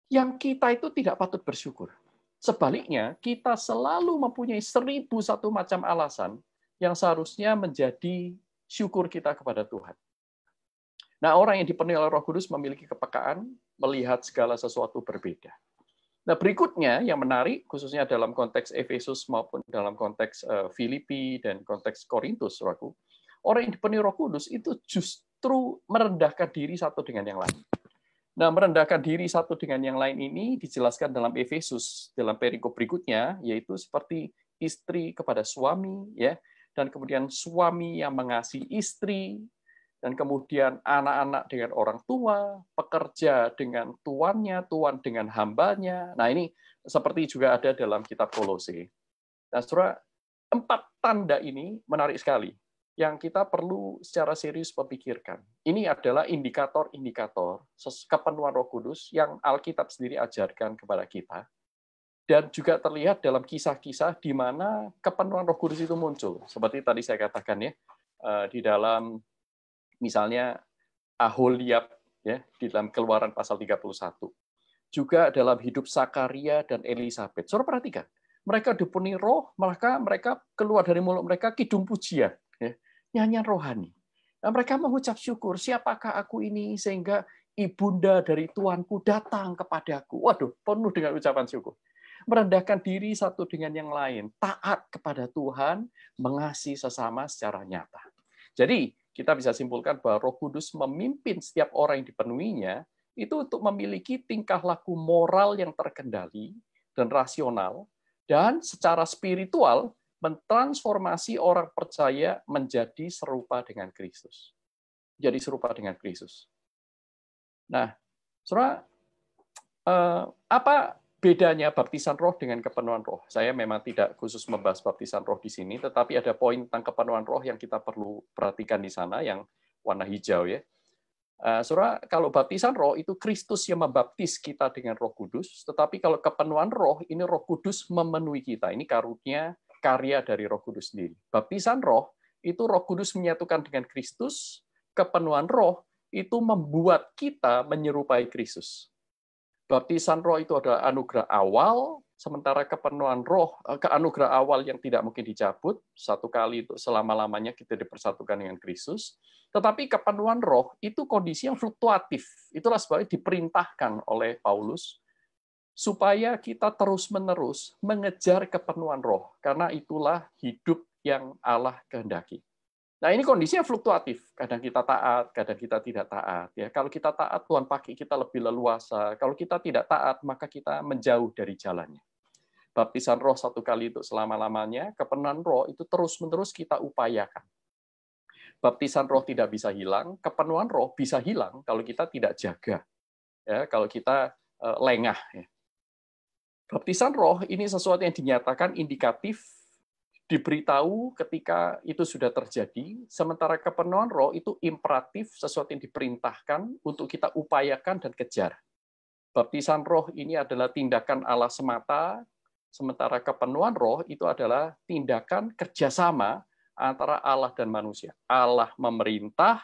yang kita itu tidak patut bersyukur. Sebaliknya, kita selalu mempunyai 1001 macam alasan yang seharusnya menjadi syukur kita kepada Tuhan. Nah, orang yang dipenuhi oleh Roh Kudus memiliki kepekaan melihat segala sesuatu berbeda. Nah, berikutnya yang menarik, khususnya dalam konteks Efesus maupun dalam konteks Filipi dan konteks Korintus, orang yang dipenuhi Roh Kudus itu justru merendahkan diri satu dengan yang lain. Nah, merendahkan diri satu dengan yang lain ini dijelaskan dalam Efesus dalam perikop berikutnya, yaitu seperti istri kepada suami, ya, dan kemudian suami yang mengasihi istri, dan kemudian anak-anak dengan orang tua, pekerja dengan tuannya, tuan dengan hambanya. Nah, ini seperti juga ada dalam kitab Kolose. Nah, saudara, 4 tanda ini menarik sekali yang kita perlu secara serius memikirkan. Ini adalah indikator-indikator kepenuhan Roh Kudus yang Alkitab sendiri ajarkan kepada kita. Dan juga terlihat dalam kisah-kisah di mana kepenuhan Roh Kudus itu muncul. Seperti tadi saya katakan ya, di dalam misalnya Aholiab ya, di dalam Keluaran pasal 31. Juga dalam hidup Sakaria dan Elisabet. Saudara perhatikan, mereka dipenuhi roh, maka mereka keluar dari mulut mereka kidung pujian, ya, nyanyian rohani. Nah, mereka mengucap syukur, siapakah aku ini sehingga ibunda dari Tuanku datang kepadaku. Waduh, penuh dengan ucapan syukur. Merendahkan diri satu dengan yang lain, taat kepada Tuhan, mengasihi sesama secara nyata. Jadi, kita bisa simpulkan bahwa Roh Kudus memimpin setiap orang yang dipenuhinya itu untuk memiliki tingkah laku moral yang terkendali dan rasional, dan secara spiritual mentransformasi orang percaya menjadi serupa dengan Kristus. Jadi serupa dengan Kristus. Nah, saudara, apa bedanya baptisan roh dengan kepenuhan roh. Saya memang tidak khusus membahas baptisan roh di sini, tetapi ada poin tentang kepenuhan roh yang kita perlu perhatikan di sana, yang warna hijau ya. Saudara, kalau baptisan roh itu Kristus yang membaptis kita dengan Roh Kudus, tetapi kalau kepenuhan roh ini Roh Kudus memenuhi kita. Ini karunia karya dari Roh Kudus sendiri. Baptisan roh itu Roh Kudus menyatukan dengan Kristus, kepenuhan roh itu membuat kita menyerupai Kristus. Baptisan roh itu adalah anugerah awal, sementara kepenuhan roh, anugerah awal yang tidak mungkin dicabut, satu kali untuk selama-lamanya kita dipersatukan dengan Kristus. Tetapi kepenuhan roh itu kondisi yang fluktuatif. Itulah sebabnya diperintahkan oleh Paulus supaya kita terus-menerus mengejar kepenuhan roh, karena itulah hidup yang Allah kehendaki. Nah, ini kondisinya fluktuatif. Kadang kita taat, kadang kita tidak taat. Ya, kalau kita taat, Tuhan pakai kita lebih leluasa. Kalau kita tidak taat, maka kita menjauh dari jalannya. Baptisan roh satu kali untuk selama-lamanya, kepenuhan roh itu terus-menerus kita upayakan. Baptisan roh tidak bisa hilang, kepenuhan roh bisa hilang kalau kita tidak jaga. Ya, kalau kita lengah. Ya. Baptisan roh ini sesuatu yang dinyatakan indikatif, diberitahu ketika itu sudah terjadi, sementara kepenuhan roh itu imperatif, sesuatu yang diperintahkan untuk kita upayakan dan kejar. Baptisan roh ini adalah tindakan Allah semata, sementara kepenuhan roh itu adalah tindakan kerjasama antara Allah dan manusia. Allah memerintah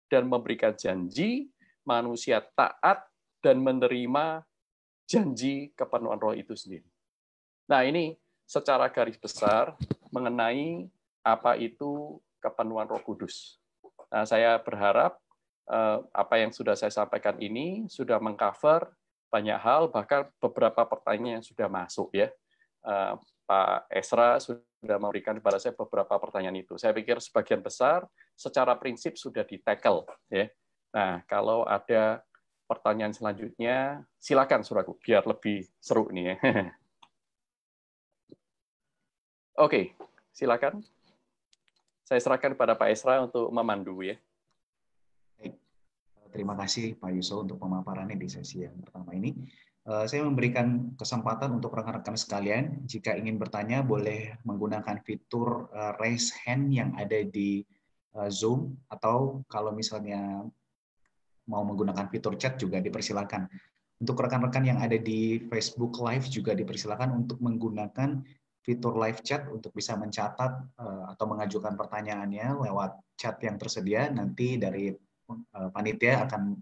dan memberikan janji, manusia taat dan menerima janji kepenuhan roh itu sendiri. Nah, ini secara garis besar mengenai apa itu kepenuhan Roh Kudus. Nah, saya berharap apa yang sudah saya sampaikan ini sudah mengcover banyak hal, bahkan beberapa pertanyaan yang sudah masuk ya. Pak Esra sudah memberikan kepada saya beberapa pertanyaan itu. Saya pikir sebagian besar secara prinsip sudah di-tackle ya. Nah, kalau ada pertanyaan selanjutnya, silakan Saudaraku, biar lebih seru nih ya. Oke, silakan. Saya serahkan kepada Pak Esra untuk memandu ya. Baik. Terima kasih Pak Yuso untuk pemaparannya di sesi yang pertama ini. Saya memberikan kesempatan untuk rekan-rekan sekalian, jika ingin bertanya boleh menggunakan fitur raise hand yang ada di Zoom, atau kalau misalnya mau menggunakan fitur chat juga dipersilakan. Untuk rekan-rekan yang ada di Facebook Live juga dipersilakan untuk menggunakan fitur live chat untuk bisa mencatat atau mengajukan pertanyaannya lewat chat yang tersedia. Nanti dari panitia akan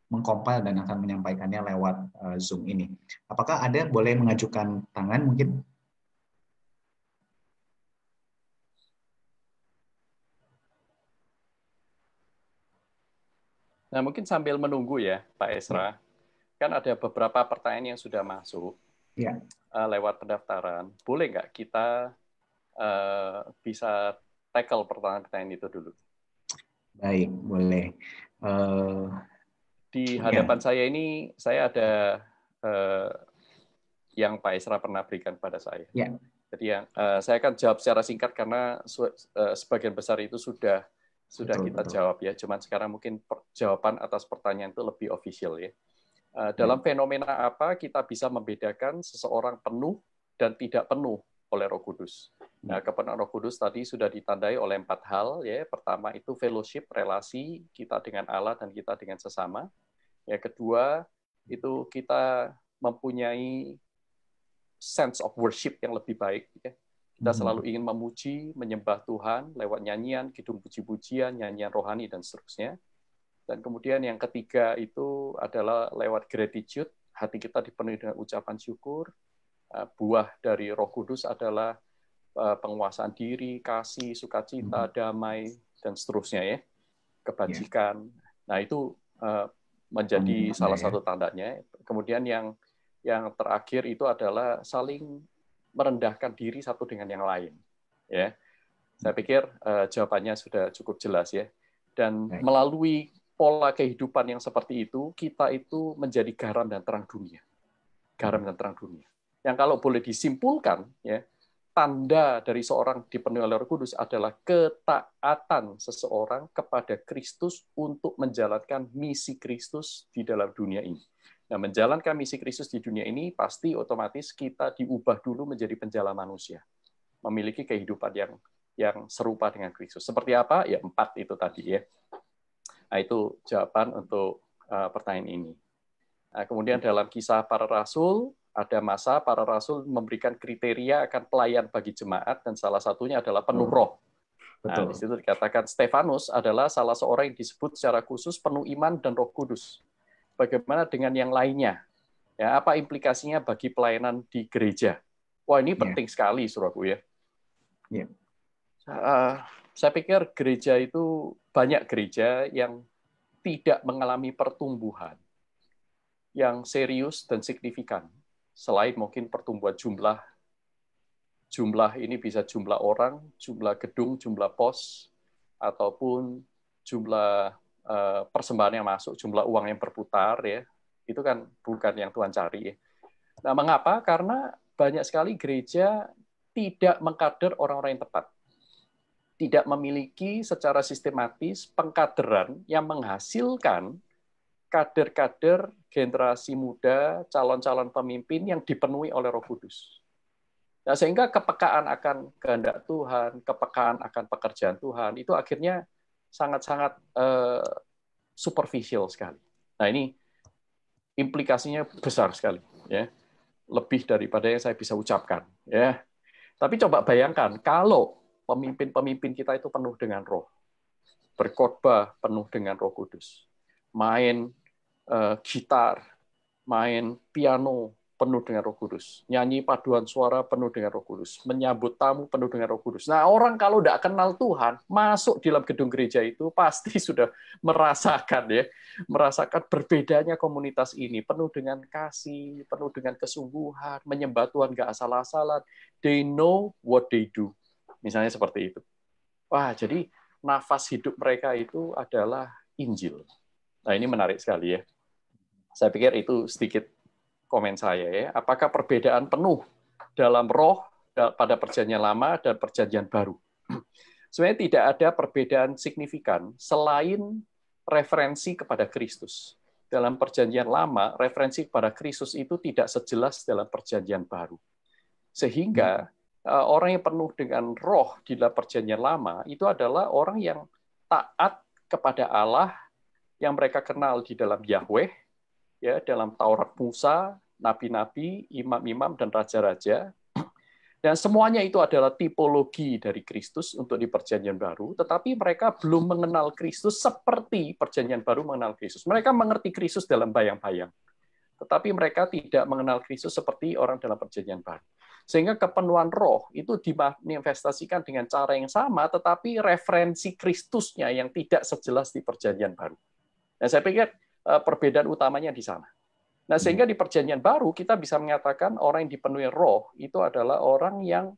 mengcompile dan akan menyampaikannya lewat Zoom ini. Apakah ada boleh mengajukan tangan mungkin? Nah, mungkin sambil menunggu ya, Pak Esra, kan ada beberapa pertanyaan yang sudah masuk lewat pendaftaran. Boleh nggak kita bisa tackle pertanyaan-pertanyaan itu dulu? Baik, boleh. Di hadapan saya ini, saya ada yang Pak Esra pernah berikan pada saya. Jadi yang saya akan jawab secara singkat karena sebagian besar itu sudah kita jawab ya. Cuman sekarang mungkin jawaban atas pertanyaan itu lebih official ya. Dalam fenomena apa kita bisa membedakan seseorang penuh dan tidak penuh oleh Roh Kudus? Nah, kepenuhan Roh Kudus tadi sudah ditandai oleh 4 hal ya. Pertama itu fellowship, relasi kita dengan Allah dan kita dengan sesama. Yang kedua itu kita mempunyai sense of worship yang lebih baik ya. Kita selalu ingin memuji, menyembah Tuhan lewat nyanyian, kidung puji-pujian, nyanyian rohani dan seterusnya. Dan kemudian yang ketiga itu adalah lewat gratitude, hati kita dipenuhi dengan ucapan syukur. Buah dari Roh Kudus adalah penguasaan diri, kasih, sukacita, damai, dan seterusnya ya, kebajikan. Nah itu menjadi salah satu tandanya. Kemudian yang terakhir itu adalah saling merendahkan diri satu dengan yang lain. Ya, saya pikir jawabannya sudah cukup jelas ya. Dan melalui pola kehidupan yang seperti itu, kita itu menjadi garam dan terang dunia. Garam dan terang dunia. Yang kalau boleh disimpulkan, ya, tanda dari seorang dipenuhi oleh Roh Kudus adalah ketaatan seseorang kepada Kristus untuk menjalankan misi Kristus di dalam dunia ini. Nah, menjalankan misi Kristus di dunia ini pasti otomatis kita diubah dulu menjadi penjala manusia, memiliki kehidupan yang serupa dengan Kristus. Seperti apa? Ya 4 itu tadi ya. Nah, itu jawaban untuk pertanyaan ini. Nah, kemudian dalam Kisah Para Rasul, ada masa para rasul memberikan kriteria akan pelayan bagi jemaat, dan salah satunya adalah penuh roh. Nah, di situ dikatakan Stefanus adalah salah seorang yang disebut secara khusus penuh iman dan Roh Kudus. Bagaimana dengan yang lainnya? Ya, apa implikasinya bagi pelayanan di gereja? Wah, ini penting sekali, saudaraku ya. Saya pikir gereja itu banyak gereja yang tidak mengalami pertumbuhan yang serius dan signifikan. Selain mungkin pertumbuhan jumlah ini bisa jumlah orang, jumlah gedung, jumlah pos, ataupun jumlah persembahan yang masuk, jumlah uang yang berputar, ya, itu kan bukan yang Tuhan cari. Ya. Nah, mengapa? Karena banyak sekali gereja tidak mengkader orang-orang yang tepat, tidak memiliki secara sistematis pengkaderan yang menghasilkan kader-kader generasi muda, calon-calon pemimpin yang dipenuhi oleh Roh Kudus. Nah, sehingga kepekaan akan kehendak Tuhan, kepekaan akan pekerjaan Tuhan, itu akhirnya sangat-sangat superficial sekali. Nah, ini implikasinya besar sekali, ya, lebih daripada yang saya bisa ucapkan, ya. Tapi coba bayangkan kalau pemimpin-pemimpin kita itu penuh dengan Roh, berkhotbah penuh dengan Roh Kudus, main gitar, main piano penuh dengan Roh Kudus, nyanyi paduan suara penuh dengan Roh Kudus, menyambut tamu penuh dengan Roh Kudus. Nah, orang kalau tidak kenal Tuhan, masuk di dalam gedung gereja itu pasti sudah merasakan berbedanya komunitas ini, penuh dengan kasih, penuh dengan kesungguhan, menyembah Tuhan nggak asal-asalan. They know what they do. Misalnya seperti itu. Wah, jadi nafas hidup mereka itu adalah Injil. Nah, ini menarik sekali ya. Saya pikir itu sedikit komen saya ya. Apakah perbedaan penuh dalam roh pada perjanjian lama dan perjanjian baru? Sebenarnya tidak ada perbedaan signifikan selain referensi kepada Kristus. Dalam perjanjian lama, referensi kepada Kristus itu tidak sejelas dalam perjanjian baru. Sehingga orang yang penuh dengan roh di dalam perjanjian lama itu adalah orang yang taat kepada Allah yang mereka kenal di dalam Yahweh, ya, dalam Taurat Musa, nabi-nabi, imam-imam, dan raja-raja. Dan semuanya itu adalah tipologi dari Kristus untuk di perjanjian baru, tetapi mereka belum mengenal Kristus seperti perjanjian baru mengenal Kristus. Mereka mengerti Kristus dalam bayang-bayang, tetapi mereka tidak mengenal Kristus seperti orang dalam perjanjian baru. Sehingga kepenuhan roh itu dimanifestasikan dengan cara yang sama, tetapi referensi Kristusnya yang tidak sejelas di perjanjian baru. Nah, saya pikir perbedaan utamanya di sana. Nah, sehingga di perjanjian baru kita bisa mengatakan orang yang dipenuhi roh itu adalah orang yang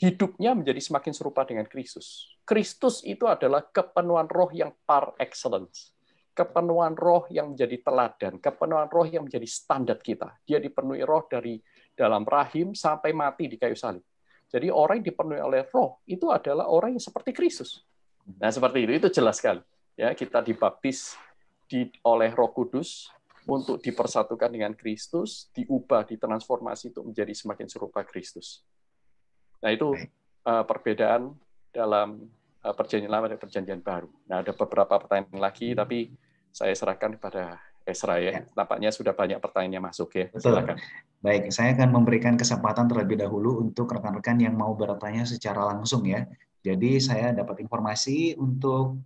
hidupnya menjadi semakin serupa dengan Kristus. Kristus itu adalah kepenuhan roh yang par excellence. Kepenuhan roh yang menjadi teladan, kepenuhan roh yang menjadi standar kita. Dia dipenuhi roh dari dalam rahim sampai mati di kayu salib. Jadi orang yang dipenuhi oleh roh itu adalah orang yang seperti Kristus. Nah, seperti itu jelas sekali. Ya, kita dibaptis oleh Roh Kudus untuk dipersatukan dengan Kristus, diubah, ditransformasi untuk menjadi semakin serupa Kristus. Nah, itu perbedaan dalam perjanjian lama dan perjanjian baru. Nah, ada beberapa pertanyaan lagi, tapi saya serahkan kepada Esra ya. Nampaknya sudah banyak pertanyaan yang masuk ya. Silakan. Baik, saya akan memberikan kesempatan terlebih dahulu untuk rekan-rekan yang mau bertanya secara langsung ya. Jadi saya dapat informasi untuk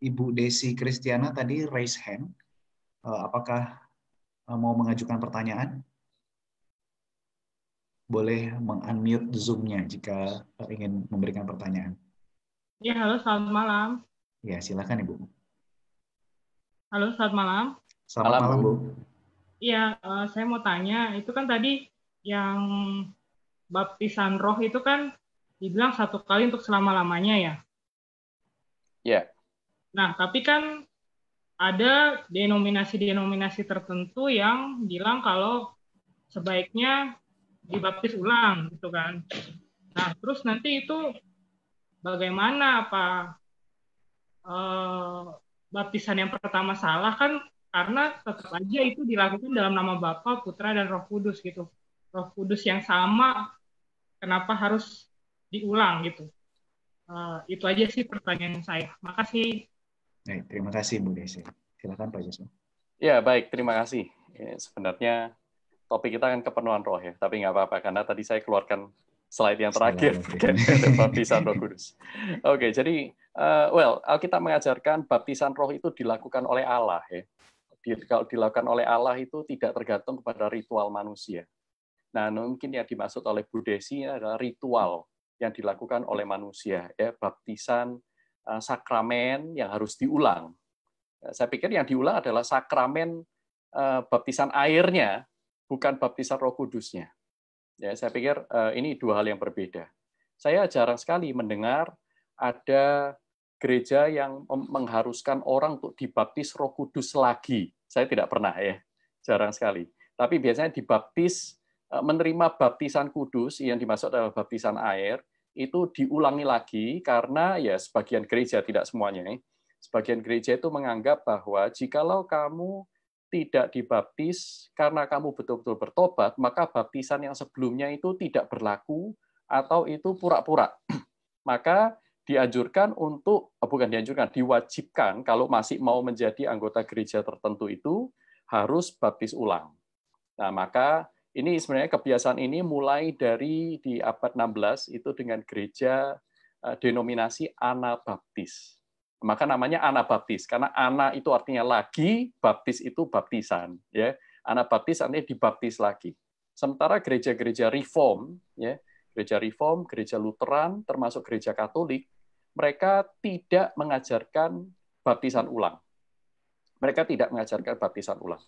Ibu Desi Kristiana tadi raise hand. Apakah mau mengajukan pertanyaan? Boleh meng-unmute Zoom-nya jika ingin memberikan pertanyaan. Ya, halo, selamat malam. Ya, silakan Ibu. Halo, selamat malam. Selamat malam, Bu. Iya, saya mau tanya, itu kan tadi yang baptisan roh itu kan dibilang 1 kali untuk selama-lamanya ya? Ya. Nah, tapi kan ada denominasi-denominasi tertentu yang bilang kalau sebaiknya dibaptis ulang, gitu kan. Nah, terus nanti itu bagaimana, apa baptisan yang pertama salah kan karena tetap aja itu dilakukan dalam nama Bapa, Putra, dan Roh Kudus gitu. Roh Kudus yang sama, kenapa harus diulang gitu? Itu aja sih pertanyaan saya. Makasih. Baik, terima kasih Bu Desi. Silakan Pak Yusuf. Ya, baik. Terima kasih. Ya, sebenarnya topik kita kan kepenuhan roh ya, tapi nggak apa-apa karena tadi saya keluarkan slide yang terakhir baptisan Roh Kudus. Oke, jadi Alkitab mengajarkan baptisan roh itu dilakukan oleh Allah ya. Kalau dilakukan oleh Allah itu tidak tergantung kepada ritual manusia. Nah, mungkin yang dimaksud oleh Bu Desi adalah ritual yang dilakukan oleh manusia ya, baptisan sakramen yang harus diulang. Saya pikir yang diulang adalah sakramen baptisan airnya, bukan baptisan Roh Kudusnya. Ya, saya pikir ini dua hal yang berbeda. Saya jarang sekali mendengar ada gereja yang mengharuskan orang untuk dibaptis Roh Kudus lagi. Saya tidak pernah ya, jarang sekali. Tapi biasanya dibaptis, menerima baptisan kudus yang dimaksud adalah baptisan air, itu diulangi lagi karena ya sebagian gereja, tidak semuanya, sebagian gereja itu menganggap bahwa jikalau kamu tidak dibaptis karena kamu betul-betul bertobat, maka baptisan yang sebelumnya itu tidak berlaku atau itu pura-pura. Maka dianjurkan untuk, bukan dianjurkan, diwajibkan kalau masih mau menjadi anggota gereja tertentu itu harus baptis ulang. Nah, maka ini sebenarnya kebiasaan ini mulai dari di abad 16 itu dengan gereja denominasi Anabaptis. Maka namanya Anabaptis karena ana itu artinya lagi, baptis itu baptisan, ya. Anabaptis artinya dibaptis lagi. Sementara gereja-gereja reform, ya, gereja reform, gereja Lutheran, termasuk gereja Katolik, mereka tidak mengajarkan baptisan ulang. Mereka tidak mengajarkan baptisan ulang.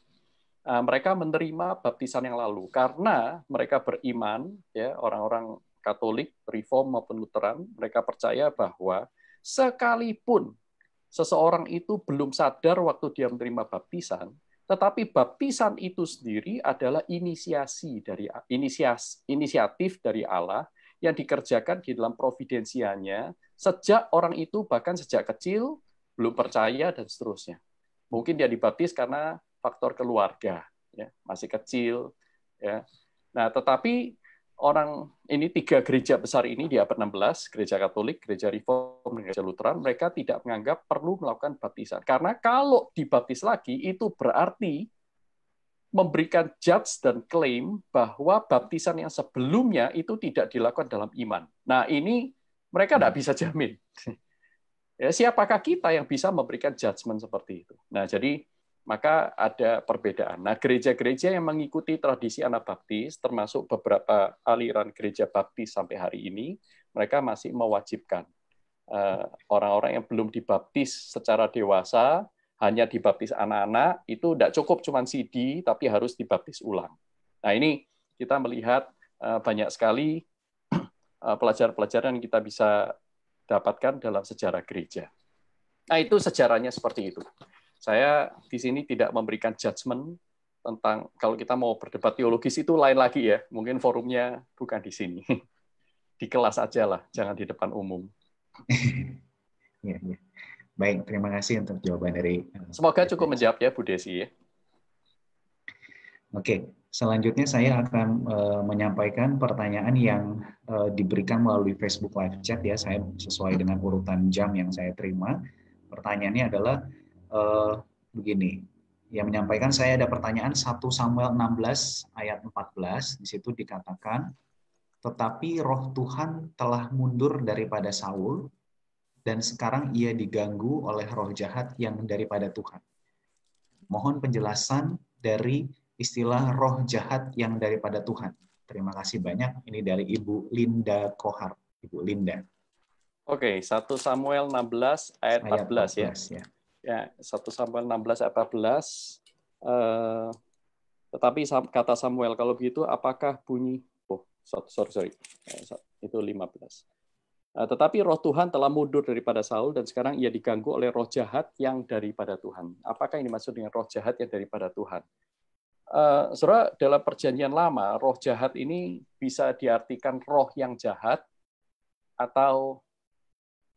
Mereka menerima baptisan yang lalu karena mereka beriman, ya, orang-orang Katolik, Reform maupun Lutheran, mereka percaya bahwa sekalipun seseorang itu belum sadar waktu dia menerima baptisan, tetapi baptisan itu sendiri adalah inisiatif dari Allah yang dikerjakan di dalam providensianya sejak orang itu bahkan sejak kecil belum percaya dan seterusnya. Mungkin dia dibaptis karena faktor keluarga, ya, masih kecil, ya. Nah, tetapi orang ini tiga gereja besar ini di abad 16, gereja Katolik, gereja Reform, gereja Lutheran, mereka tidak menganggap perlu melakukan baptisan. Karena kalau dibaptis lagi itu berarti memberikan judge dan klaim bahwa baptisan yang sebelumnya itu tidak dilakukan dalam iman. Nah, ini mereka tidak bisa jamin. Ya, siapakah kita yang bisa memberikan judgement seperti itu? Nah, jadi maka ada perbedaan. Nah, gereja-gereja yang mengikuti tradisi Anabaptis, termasuk beberapa aliran gereja baptis sampai hari ini, mereka masih mewajibkan orang-orang yang belum dibaptis secara dewasa, hanya dibaptis anak-anak, itu tidak cukup cuma CD, tapi harus dibaptis ulang. Nah, ini kita melihat banyak sekali pelajaran-pelajaran yang kita bisa dapatkan dalam sejarah gereja. Nah, itu sejarahnya seperti itu. Saya di sini tidak memberikan judgement tentang kalau kita mau berdebat teologis itu lain lagi ya. Mungkin forumnya bukan di sini. Di kelas aja lah, jangan di depan umum. Ya, ya. Baik, terima kasih untuk jawaban dari... Semoga cukup menjawab ya, Bu Desi. Oke, selanjutnya saya akan menyampaikan pertanyaan yang diberikan melalui Facebook Live Chat ya. Saya sesuai dengan urutan jam yang saya terima. Pertanyaannya adalah begini. Yang menyampaikan saya ada pertanyaan 1 Samuel 16 ayat 14. Di situ dikatakan, tetapi roh Tuhan telah mundur daripada Saul, dan sekarang ia diganggu oleh roh jahat yang daripada Tuhan. Mohon penjelasan dari istilah roh jahat yang daripada Tuhan. Terima kasih banyak. Ini dari Ibu Linda Kohar. Ibu Linda. Oke, 1 Samuel 16 ayat 14 ya. Ya, 1 Samuel 16 ayat 14. Tetapi kata Samuel, kalau begitu apakah bunyi... Oh, sorry. Itu 15. Tetapi roh Tuhan telah mundur daripada Saul dan sekarang ia diganggu oleh roh jahat yang daripada Tuhan. Apakah ini maksud dengan roh jahat yang daripada Tuhan? Saudara, dalam perjanjian lama, roh jahat ini bisa diartikan roh yang jahat atau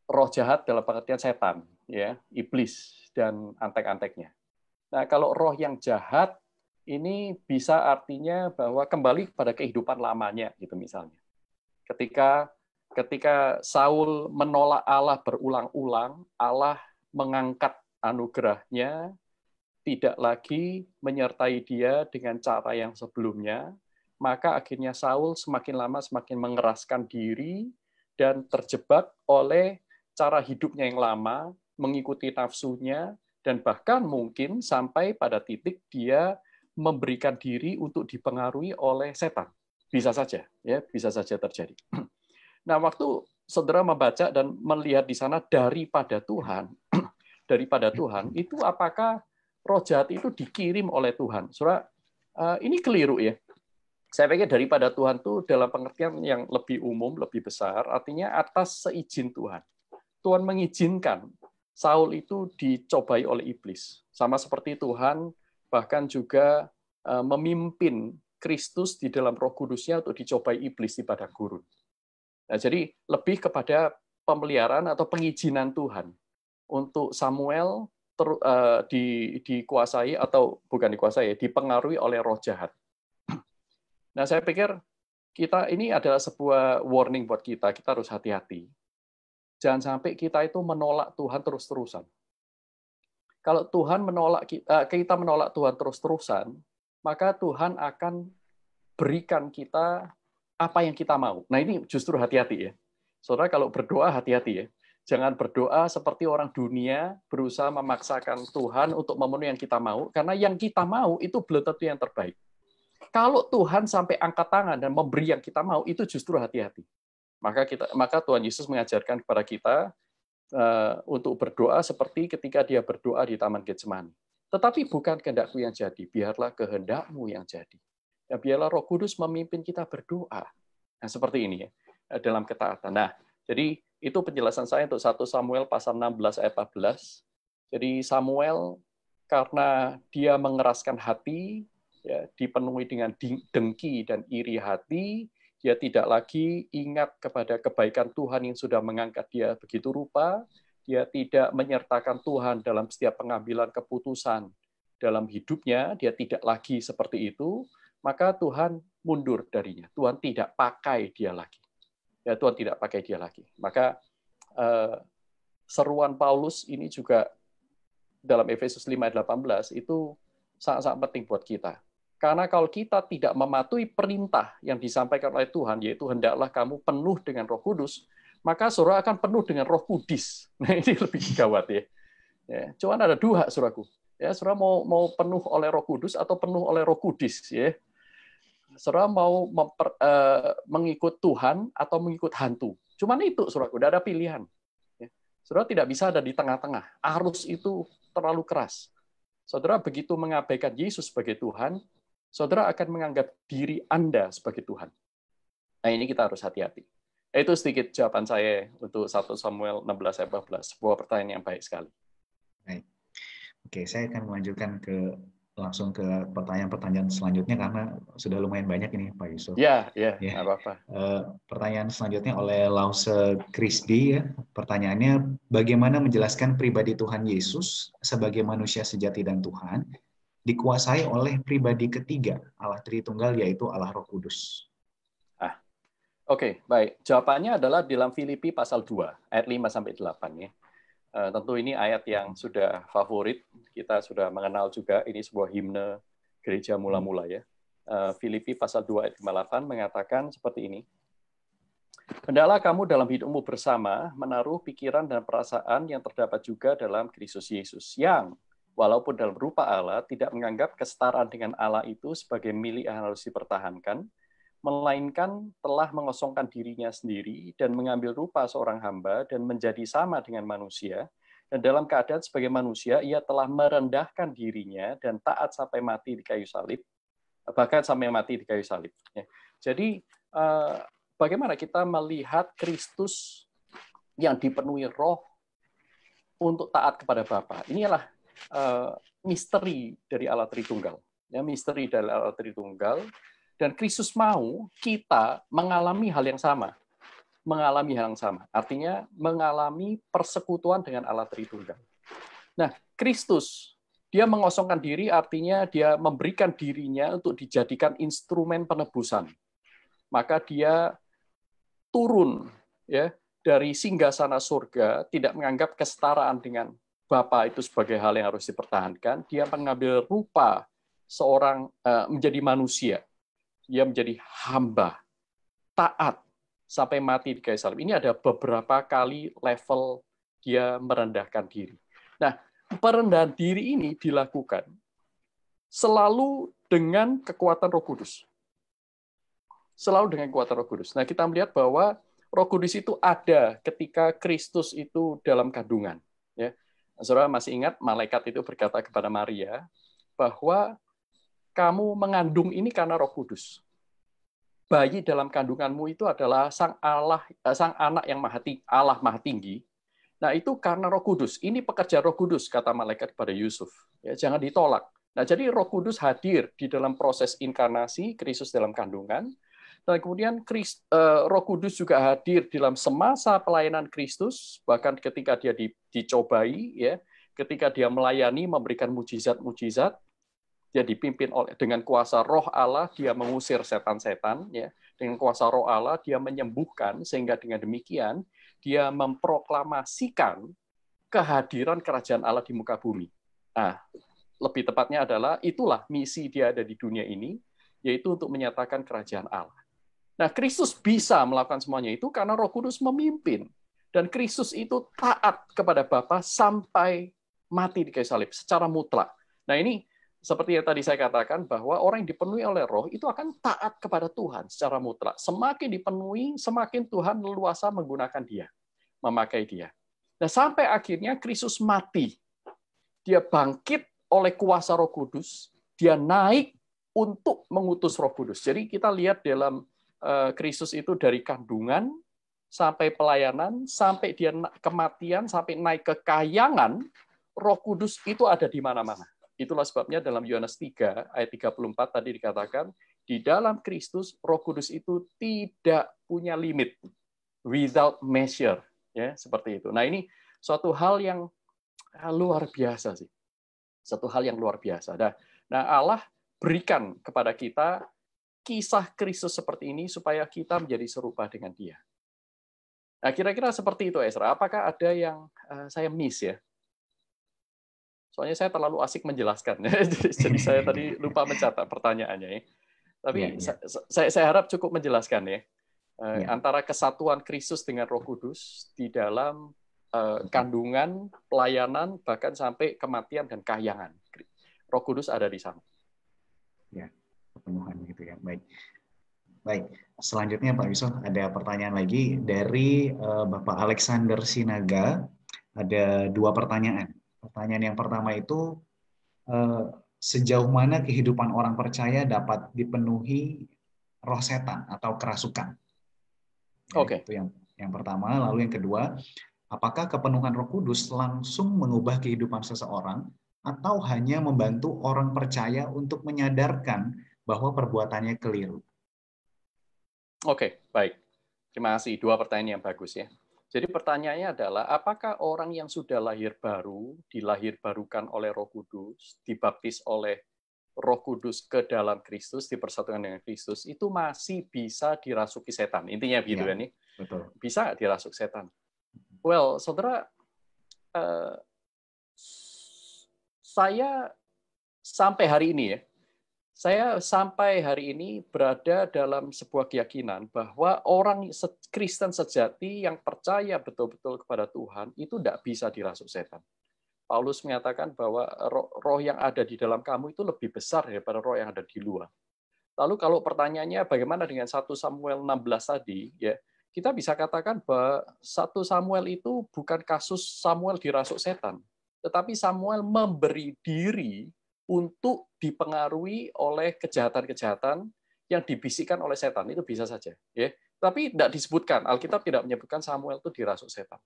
roh jahat dalam pengertian setan, ya, iblis dan antek-anteknya. Nah, kalau roh yang jahat ini bisa artinya bahwa kembali pada kehidupan lamanya, gitu misalnya. Ketika Saul menolak Allah berulang-ulang, Allah mengangkat anugerahnya, tidak lagi menyertai dia dengan cara yang sebelumnya, maka akhirnya Saul semakin lama semakin mengeraskan diri dan terjebak oleh cara hidupnya yang lama, mengikuti nafsunya, dan bahkan mungkin sampai pada titik dia memberikan diri untuk dipengaruhi oleh setan. Bisa saja, ya, bisa saja terjadi. Nah, waktu saudara membaca dan melihat di sana daripada Tuhan, itu apakah roh jahat itu dikirim oleh Tuhan? Saudara, ini keliru ya. Saya pikir daripada Tuhan itu dalam pengertian yang lebih umum, lebih besar, artinya atas seizin Tuhan. Tuhan mengizinkan Saul itu dicobai oleh iblis. Sama seperti Tuhan bahkan juga memimpin Kristus di dalam Roh Kudusnya untuk dicobai iblis di padang gurun. Nah, jadi lebih kepada pemeliharaan atau pengizinan Tuhan untuk Samuel dikuasai atau bukan dikuasai, dipengaruhi oleh roh jahat. Nah, saya pikir ini adalah sebuah warning buat kita. Kita harus hati-hati. Jangan sampai kita itu menolak Tuhan terus-terusan. Kalau kita menolak Tuhan terus-terusan, maka Tuhan akan berikan kita apa yang kita mau. Nah, ini justru hati-hati ya. Saudara, kalau berdoa hati-hati ya. Jangan berdoa seperti orang dunia berusaha memaksakan Tuhan untuk memenuhi yang kita mau, karena yang kita mau itu belum tentu yang terbaik. Kalau Tuhan sampai angkat tangan dan memberi yang kita mau, itu justru hati-hati. Maka Tuhan Yesus mengajarkan kepada kita untuk berdoa seperti ketika dia berdoa di Taman Getsemani. Tetapi bukan kehendakku yang jadi, biarlah kehendakmu yang jadi. Ya, biarlah Roh Kudus memimpin kita berdoa. Nah, seperti ini ya, dalam ketaatan. Nah, jadi itu penjelasan saya untuk 1 Samuel pasal 16 ayat 14. Jadi Samuel karena dia mengeraskan hati, ya, dipenuhi dengan dengki dan iri hati, dia tidak lagi ingat kepada kebaikan Tuhan yang sudah mengangkat dia begitu rupa, dia tidak menyertakan Tuhan dalam setiap pengambilan keputusan dalam hidupnya, dia tidak lagi seperti itu, maka Tuhan mundur darinya. Tuhan tidak pakai dia lagi. Ya, Tuhan tidak pakai dia lagi. Maka seruan Paulus ini juga dalam Efesus 5 ayat 18 itu sangat-sangat penting buat kita. Karena kalau kita tidak mematuhi perintah yang disampaikan oleh Tuhan, yaitu hendaklah kamu penuh dengan Roh Kudus, maka saudara akan penuh dengan Roh Kudis. Nah, ini lebih gawat ya. Cuma ada dua, saudaraku. Ya, saudara mau penuh oleh Roh Kudus atau penuh oleh Roh Kudis, ya. Saudara mau mengikut Tuhan atau mengikut hantu. Cuman itu, saudaraku, tidak ada pilihan. Saudara tidak bisa ada di tengah-tengah. Arus itu terlalu keras. Saudara begitu mengabaikan Yesus sebagai Tuhan, saudara akan menganggap diri Anda sebagai Tuhan. Nah, ini kita harus hati-hati. Itu sedikit jawaban saya untuk 1 Samuel 16 ayat 14. Sebuah pertanyaan yang baik sekali. Baik. Oke, saya akan melanjutkan langsung ke pertanyaan-pertanyaan selanjutnya karena sudah lumayan banyak ini Pak Yusuf. Ya, nggak apa-apa. Pertanyaan selanjutnya oleh Lause Krisdi. Ya. Pertanyaannya, bagaimana menjelaskan pribadi Tuhan Yesus sebagai manusia sejati dan Tuhan dikuasai oleh pribadi ketiga Allah Tritunggal, yaitu Allah Roh Kudus? Oke, baik. Jawabannya adalah dalam Filipi pasal 2 ayat 5-8 ya. Tentu ini ayat yang sudah favorit, kita sudah mengenal juga, ini sebuah himne gereja mula-mula ya. Filipi pasal 2 ayat 58 mengatakan seperti ini. Hendaklah kamu dalam hidupmu bersama menaruh pikiran dan perasaan yang terdapat juga dalam Kristus Yesus, yang walaupun dalam rupa Allah tidak menganggap kesetaraan dengan Allah itu sebagai milik yang harus dipertahankan, melainkan telah mengosongkan dirinya sendiri dan mengambil rupa seorang hamba dan menjadi sama dengan manusia, dan dalam keadaan sebagai manusia ia telah merendahkan dirinya dan taat sampai mati di kayu salib, bahkan sampai mati di kayu salib. Jadi bagaimana kita melihat Kristus yang dipenuhi roh untuk taat kepada Bapa? Inilah misteri dari Allah Tritunggal. Ya, misteri dari Allah Tritunggal. Dan Kristus mau kita mengalami hal yang sama. Mengalami hal yang sama. Artinya mengalami persekutuan dengan Allah Tritunggal. Nah, Kristus Dia mengosongkan diri artinya dia memberikan dirinya untuk dijadikan instrumen penebusan. Maka dia turun ya dari singgasana surga, tidak menganggap kesetaraan dengan Bapa itu sebagai hal yang harus dipertahankan. Dia mengambil rupa seorang menjadi manusia. Dia menjadi hamba, taat sampai mati di kayu salib. Ini ada beberapa kali level dia merendahkan diri. Nah, perendahan diri ini dilakukan selalu dengan kekuatan Roh Kudus. Selalu dengan kekuatan Roh Kudus. Nah, kita melihat bahwa Roh Kudus itu ada ketika Kristus itu dalam kandungan. Ya, saudara masih ingat malaikat itu berkata kepada Maria bahwa kamu mengandung ini karena Roh Kudus. Bayi dalam kandunganmu itu adalah sang anak yang Allah maha tinggi. Nah, itu karena Roh Kudus. Ini pekerjaan Roh Kudus, kata malaikat kepada Yusuf. Ya, jangan ditolak. Nah, jadi Roh Kudus hadir di dalam proses inkarnasi Kristus dalam kandungan. Dan kemudian Roh Kudus juga hadir dalam semasa pelayanan Kristus, bahkan ketika dia dicobai, ya, ketika dia melayani, memberikan mujizat-mujizat, dia dipimpin dengan kuasa Roh Allah, dia mengusir setan-setan, ya, dengan kuasa Roh Allah dia menyembuhkan, sehingga dengan demikian dia memproklamasikan kehadiran kerajaan Allah di muka bumi. Nah, lebih tepatnya adalah itulah misi dia ada di dunia ini, yaitu untuk menyatakan kerajaan Allah. Nah, Kristus bisa melakukan semuanya itu karena Roh Kudus memimpin. Dan Kristus itu taat kepada Bapa sampai mati di kayu salib secara mutlak. Nah, ini seperti yang tadi saya katakan bahwa orang yang dipenuhi oleh Roh itu akan taat kepada Tuhan secara mutlak. Semakin dipenuhi, semakin Tuhan leluasa menggunakan dia, memakai dia. Nah, sampai akhirnya Kristus mati. Dia bangkit oleh kuasa Roh Kudus, dia naik untuk mengutus Roh Kudus. Jadi kita lihat dalam Kristus itu dari kandungan sampai pelayanan, sampai dia kematian, sampai naik ke kahyangan, Roh Kudus itu ada di mana-mana. Itulah sebabnya dalam Yohanes 3 ayat 34 tadi dikatakan, di dalam Kristus Roh Kudus itu tidak punya limit, without measure, ya, seperti itu. Nah, ini suatu hal yang luar biasa sih. Satu hal yang luar biasa. Nah, Allah berikan kepada kita kisah Kristus seperti ini supaya kita menjadi serupa dengan Dia. Nah, kira-kira seperti itu, Ezra. Apakah ada yang saya miss ya? Soalnya saya terlalu asik menjelaskan. Jadi saya tadi lupa mencatat pertanyaannya ya. Tapi saya harap cukup menjelaskan ya. Antara kesatuan Kristus dengan Roh Kudus di dalam kandungan, pelayanan, bahkan sampai kematian dan kahyangan. Roh Kudus ada di sana. Ya, kepenuhan gitu ya. Baik. Selanjutnya Pak Yusuf ada pertanyaan lagi dari Bapak Alexander Sinaga. Ada 2 pertanyaan. Pertanyaan yang pertama itu, sejauh mana kehidupan orang percaya dapat dipenuhi roh setan atau kerasukan? Oke. Itu yang pertama. Lalu yang kedua, apakah kepenuhan Roh Kudus langsung mengubah kehidupan seseorang atau hanya membantu orang percaya untuk menyadarkan bahwa perbuatannya keliru? Oke, baik. Terima kasih. 2 pertanyaan yang bagus ya. Jadi pertanyaannya adalah, apakah orang yang sudah lahir baru, dilahirbarukan oleh Roh Kudus, dibaptis oleh Roh Kudus ke dalam Kristus, dipersatukan dengan Kristus, itu masih bisa dirasuki setan? Intinya begitu kan nih? Betul. Bisa dirasuk setan. Well, saudara, saya sampai hari ini ya, saya sampai hari ini berada dalam sebuah keyakinan bahwa orang Kristen sejati yang percaya betul-betul kepada Tuhan itu tidak bisa dirasuk setan. Paulus mengatakan bahwa roh yang ada di dalam kamu itu lebih besar daripada roh yang ada di luar. Lalu kalau pertanyaannya bagaimana dengan 1 Samuel 16 tadi, ya kita bisa katakan bahwa 1 Samuel itu bukan kasus Samuel dirasuk setan, tetapi Samuel memberi diri untuk dipengaruhi oleh kejahatan-kejahatan yang dibisikkan oleh setan. Itu bisa saja. Ya. Tapi tidak disebutkan, Alkitab tidak menyebutkan Samuel itu dirasuk setan.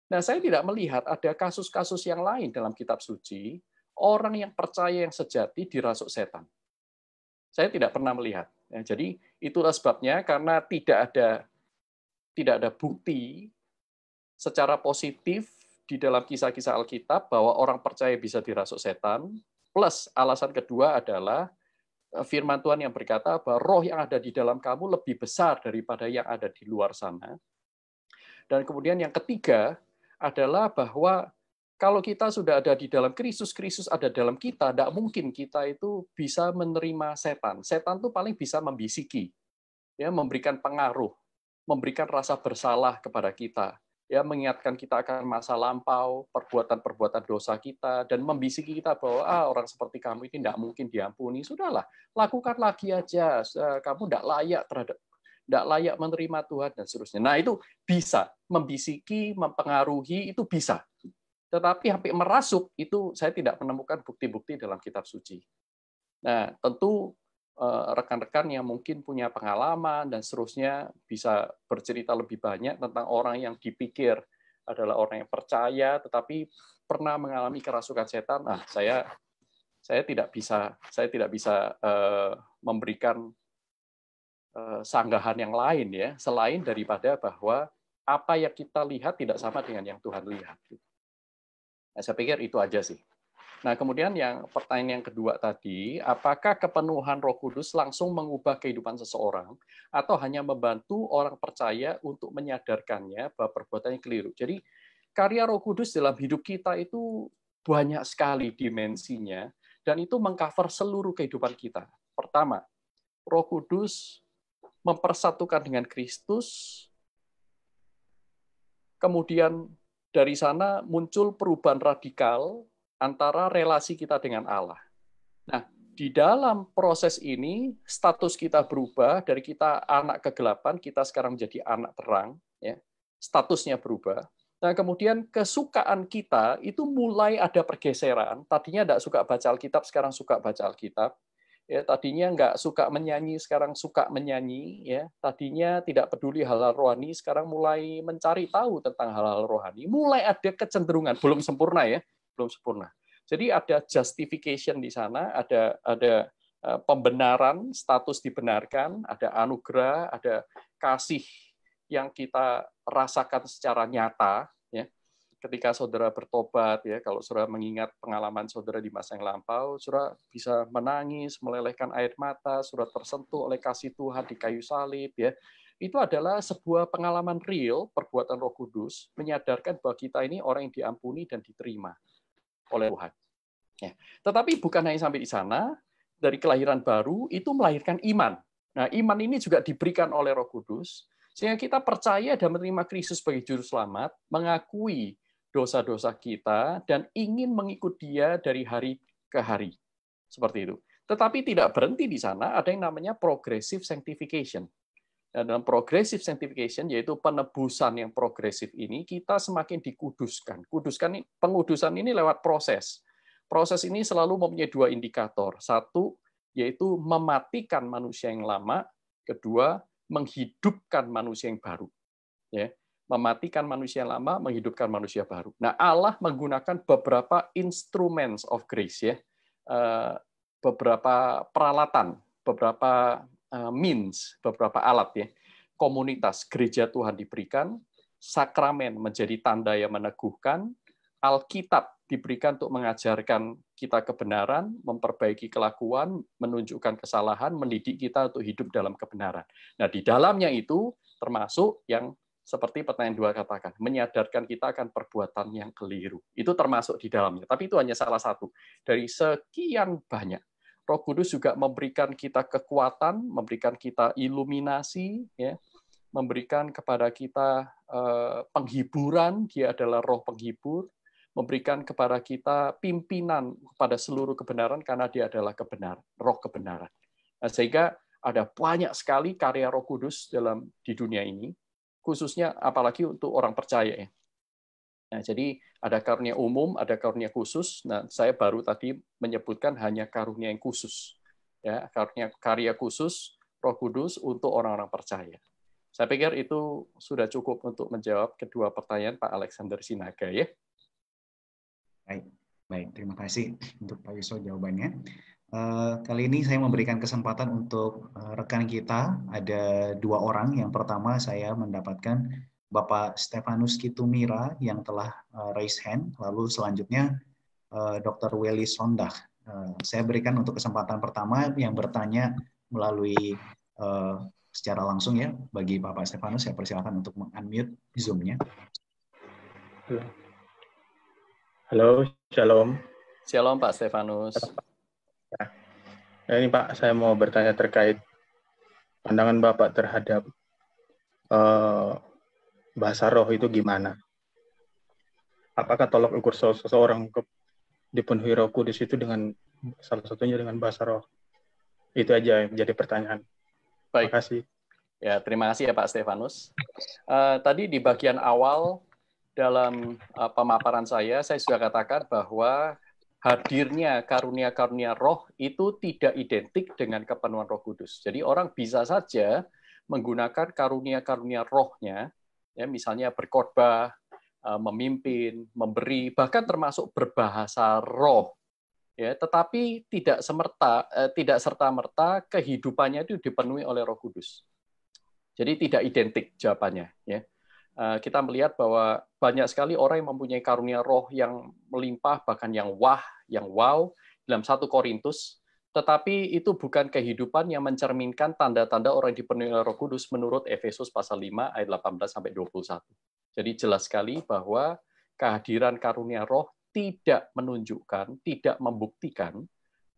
Nah, saya tidak melihat ada kasus-kasus yang lain dalam kitab suci, orang yang percaya yang sejati dirasuk setan. Saya tidak pernah melihat. Ya, jadi itulah sebabnya, karena tidak ada bukti secara positif di dalam kisah-kisah Alkitab bahwa orang percaya bisa dirasuk setan, plus alasan kedua adalah firman Tuhan yang berkata bahwa roh yang ada di dalam kamu lebih besar daripada yang ada di luar sana. Dan kemudian yang ketiga adalah bahwa kalau kita sudah ada di dalam Kristus, Kristus ada dalam kita, tidak mungkin kita itu bisa menerima setan. Setan itu paling bisa membisiki, ya, memberikan pengaruh, memberikan rasa bersalah kepada kita, ya, mengingatkan kita akan masa lampau, perbuatan-perbuatan dosa kita, dan membisiki kita bahwa orang seperti kamu ini tidak mungkin diampuni. Sudahlah, lakukan lagi aja. Kamu tidak layak menerima Tuhan dan seterusnya. Nah, itu bisa membisiki, mempengaruhi, itu bisa. Tetapi sampai merasuk itu saya tidak menemukan bukti-bukti dalam kitab suci. Nah, tentu rekan-rekan yang mungkin punya pengalaman dan seterusnya bisa bercerita lebih banyak tentang orang yang dipikir adalah orang yang percaya tetapi pernah mengalami kerasukan setan. Nah, saya tidak bisa memberikan sanggahan yang lain ya selain daripada bahwa apa yang kita lihat tidak sama dengan yang Tuhan lihat. Nah, saya pikir itu aja sih. Nah, kemudian yang pertanyaan yang kedua tadi, apakah kepenuhan Roh Kudus langsung mengubah kehidupan seseorang atau hanya membantu orang percaya untuk menyadarkannya bahwa perbuatannya keliru? Jadi, karya Roh Kudus dalam hidup kita itu banyak sekali dimensinya dan itu mengcover seluruh kehidupan kita. Pertama, Roh Kudus mempersatukan dengan Kristus. Kemudian dari sana muncul perubahan radikal antara relasi kita dengan Allah. Nah, di dalam proses ini, status kita berubah, dari kita anak kegelapan, kita sekarang menjadi anak terang, ya. Statusnya berubah. Nah, kemudian kesukaan kita itu mulai ada pergeseran. Tadinya tidak suka baca Alkitab, sekarang suka baca Alkitab. Ya, tadinya nggak suka menyanyi, sekarang suka menyanyi. Ya, tadinya tidak peduli hal-hal rohani, sekarang mulai mencari tahu tentang hal-hal rohani. Mulai ada kecenderungan, belum sempurna ya, belum sempurna. Jadi ada justification di sana, ada pembenaran, status dibenarkan, ada anugerah, ada kasih yang kita rasakan secara nyata. Ya. Ketika saudara bertobat, ya, kalau saudara mengingat pengalaman saudara di masa yang lampau, saudara bisa menangis, melelehkan air mata, saudara tersentuh oleh kasih Tuhan di kayu salib, ya. Itu adalah sebuah pengalaman real, perbuatan Roh Kudus, menyadarkan bahwa kita ini orang yang diampuni dan diterima oleh Tuhan. Ya. Tetapi bukan hanya sampai di sana, dari kelahiran baru, itu melahirkan iman. Nah, iman ini juga diberikan oleh Roh Kudus, sehingga kita percaya dan menerima Kristus sebagai Juru Selamat, mengakui dosa-dosa kita, dan ingin mengikut Dia dari hari ke hari. Seperti itu. Tetapi tidak berhenti di sana, ada yang namanya progressive sanctification. Dan dalam progressive sanctification, yaitu penebusan yang progresif ini, kita semakin dikuduskan. Pengudusan ini lewat proses. Proses ini selalu mempunyai dua indikator. Satu, yaitu mematikan manusia yang lama. Kedua, menghidupkan manusia yang baru. Ya. Mematikan manusia yang lama, menghidupkan manusia baru. Nah, Allah menggunakan beberapa instruments of grace, ya, beberapa peralatan, beberapa means, beberapa alat, ya. Komunitas gereja Tuhan diberikan, sakramen menjadi tanda yang meneguhkan, Alkitab diberikan untuk mengajarkan kita kebenaran, memperbaiki kelakuan, menunjukkan kesalahan, mendidik kita untuk hidup dalam kebenaran. Nah, di dalamnya itu termasuk yang seperti pertanyaan 2 katakan, menyadarkan kita akan perbuatan yang keliru. Itu termasuk di dalamnya. Tapi itu hanya salah satu. Dari sekian banyak. Roh Kudus juga memberikan kita kekuatan, memberikan kita iluminasi, ya, memberikan kepada kita penghiburan, Dia adalah roh penghibur, memberikan kepada kita pimpinan kepada seluruh kebenaran, karena Dia adalah roh kebenaran. Nah, sehingga ada banyak sekali karya Roh Kudus di dunia ini, khususnya apalagi untuk orang percaya. Ya. Nah, jadi ada karunia umum, ada karunia khusus. Nah, saya baru tadi menyebutkan hanya karunia yang khusus. Ya, karya khusus Roh Kudus untuk orang-orang percaya. Saya pikir itu sudah cukup untuk menjawab kedua pertanyaan Pak Alexander Sinaga, ya. Baik, terima kasih untuk Pak Yuso jawabannya. Kali ini saya memberikan kesempatan untuk rekan kita, ada 2 orang. Yang pertama saya mendapatkan Bapak Stefanus Kitumira yang telah raise hand. Lalu selanjutnya Dr. Welly Sondah. Saya berikan untuk kesempatan pertama yang bertanya melalui secara langsung ya. Bagi Bapak Stefanus, saya persilakan untuk unmute Zoom-nya. Halo, Shalom. Shalom Pak Stefanus. Ya, ini Pak, saya mau bertanya terkait pandangan Bapak terhadap bahasa roh itu gimana? Apakah tolak ukur seseorang dipenuhi Roh Kudus itu dengan salah satunya dengan bahasa roh? Itu aja yang menjadi pertanyaan. Baik. Terima kasih. Ya, terima kasih ya Pak Stefanus. Tadi di bagian awal dalam pemaparan saya sudah katakan bahwa hadirnya karunia-karunia roh itu tidak identik dengan kepenuhan Roh Kudus. Jadi orang bisa saja menggunakan karunia-karunia rohnya, ya misalnya berkhotbah, memimpin, memberi, bahkan termasuk berbahasa roh. Ya, tetapi tidak serta-merta kehidupannya itu dipenuhi oleh Roh Kudus. Jadi tidak identik jawabannya. Ya. Kita melihat bahwa banyak sekali orang yang mempunyai karunia roh yang melimpah, bahkan yang wow, dalam 1 Korintus, tetapi itu bukan kehidupan yang mencerminkan tanda-tanda orang yang dipenuhi oleh Roh Kudus menurut Efesus pasal 5 ayat 18-21. Jadi jelas sekali bahwa kehadiran karunia roh tidak menunjukkan, tidak membuktikan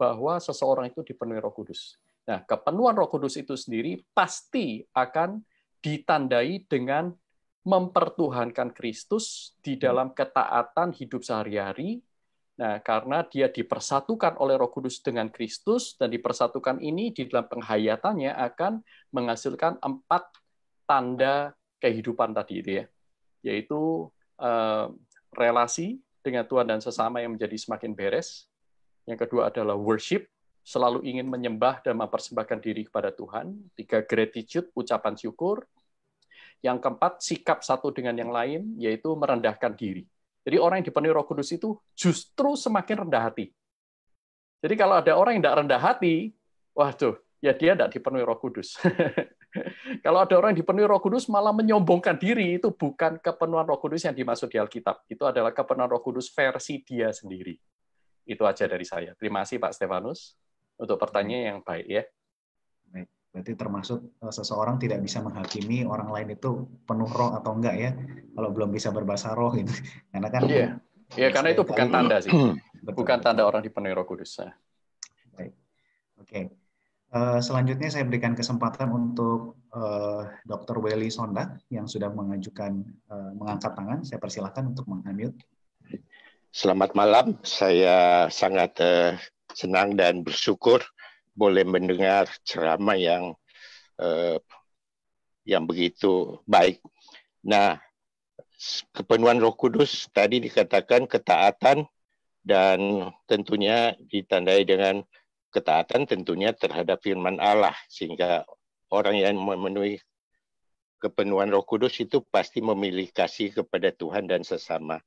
bahwa seseorang itu dipenuhi Roh Kudus. Nah, kepenuhan Roh Kudus itu sendiri pasti akan ditandai dengan mempertuhankan Kristus di dalam ketaatan hidup sehari-hari. Nah, karena dia dipersatukan oleh Roh Kudus dengan Kristus, dan dipersatukan ini di dalam penghayatannya akan menghasilkan 4 tanda kehidupan tadi itu ya. Yaitu relasi dengan Tuhan dan sesama yang menjadi semakin beres. Yang kedua adalah worship, selalu ingin menyembah dan mempersembahkan diri kepada Tuhan. 3, gratitude, ucapan syukur. Yang keempat, sikap satu dengan yang lain, yaitu merendahkan diri. Jadi orang yang dipenuhi Roh Kudus itu justru semakin rendah hati. Jadi kalau ada orang yang tidak rendah hati, waduh, ya dia tidak dipenuhi Roh Kudus. Kalau ada orang yang dipenuhi Roh Kudus malah menyombongkan diri, itu bukan kepenuhan Roh Kudus yang dimaksud di Alkitab. Itu adalah kepenuhan Roh Kudus versi dia sendiri. Itu aja dari saya. Terima kasih Pak Stefanus untuk pertanyaan yang baik ya. Baik. Berarti termasuk seseorang tidak bisa menghakimi orang lain itu penuh roh atau enggak ya, kalau belum bisa berbahasa roh gitu. Karena kan Iya, karena itu bukan tanda sih. Bukan tanda orang dipenuhi Roh Kudus. Baik. Oke. Selanjutnya saya berikan kesempatan untuk Dr. Welly Sondah yang sudah mengajukan mengangkat tangan. Saya persilahkan untuk meng-unmute. Selamat malam. Saya sangat senang dan bersyukur boleh mendengar ceramah yang begitu baik. Nah, kepenuhan Roh Kudus tadi dikatakan ketaatan, dan tentunya ditandai dengan ketaatan tentunya terhadap firman Allah, sehingga orang yang memenuhi kepenuhan Roh Kudus itu pasti memiliki kasih kepada Tuhan dan sesama.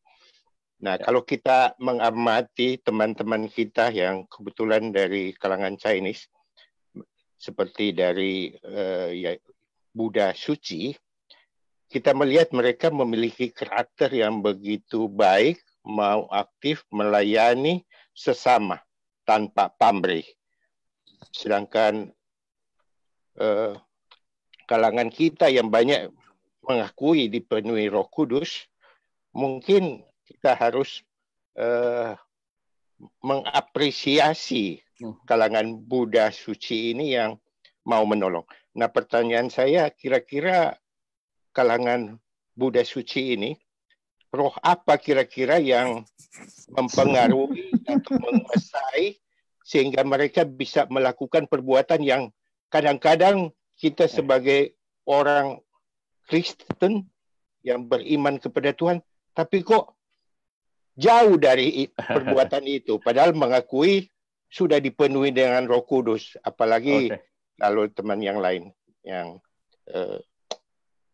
Nah, kalau kita mengamati teman-teman kita yang kebetulan dari kalangan Chinese, seperti dari Buddha suci, kita melihat mereka memiliki karakter yang begitu baik, mau aktif melayani sesama tanpa pamrih. Sedangkan kalangan kita yang banyak mengakui dipenuhi Roh Kudus, mungkin kita harus mengapresiasi kalangan Buddha suci ini yang mau menolong. Nah, pertanyaan saya, kira-kira kalangan Buddha suci ini, roh apa kira-kira yang mempengaruhi atau menguasai sehingga mereka bisa melakukan perbuatan yang kadang-kadang kita sebagai orang Kristen yang beriman kepada Tuhan, tapi kok jauh dari perbuatan itu, padahal mengakui sudah dipenuhi dengan Roh Kudus, apalagi lalu teman yang lain yang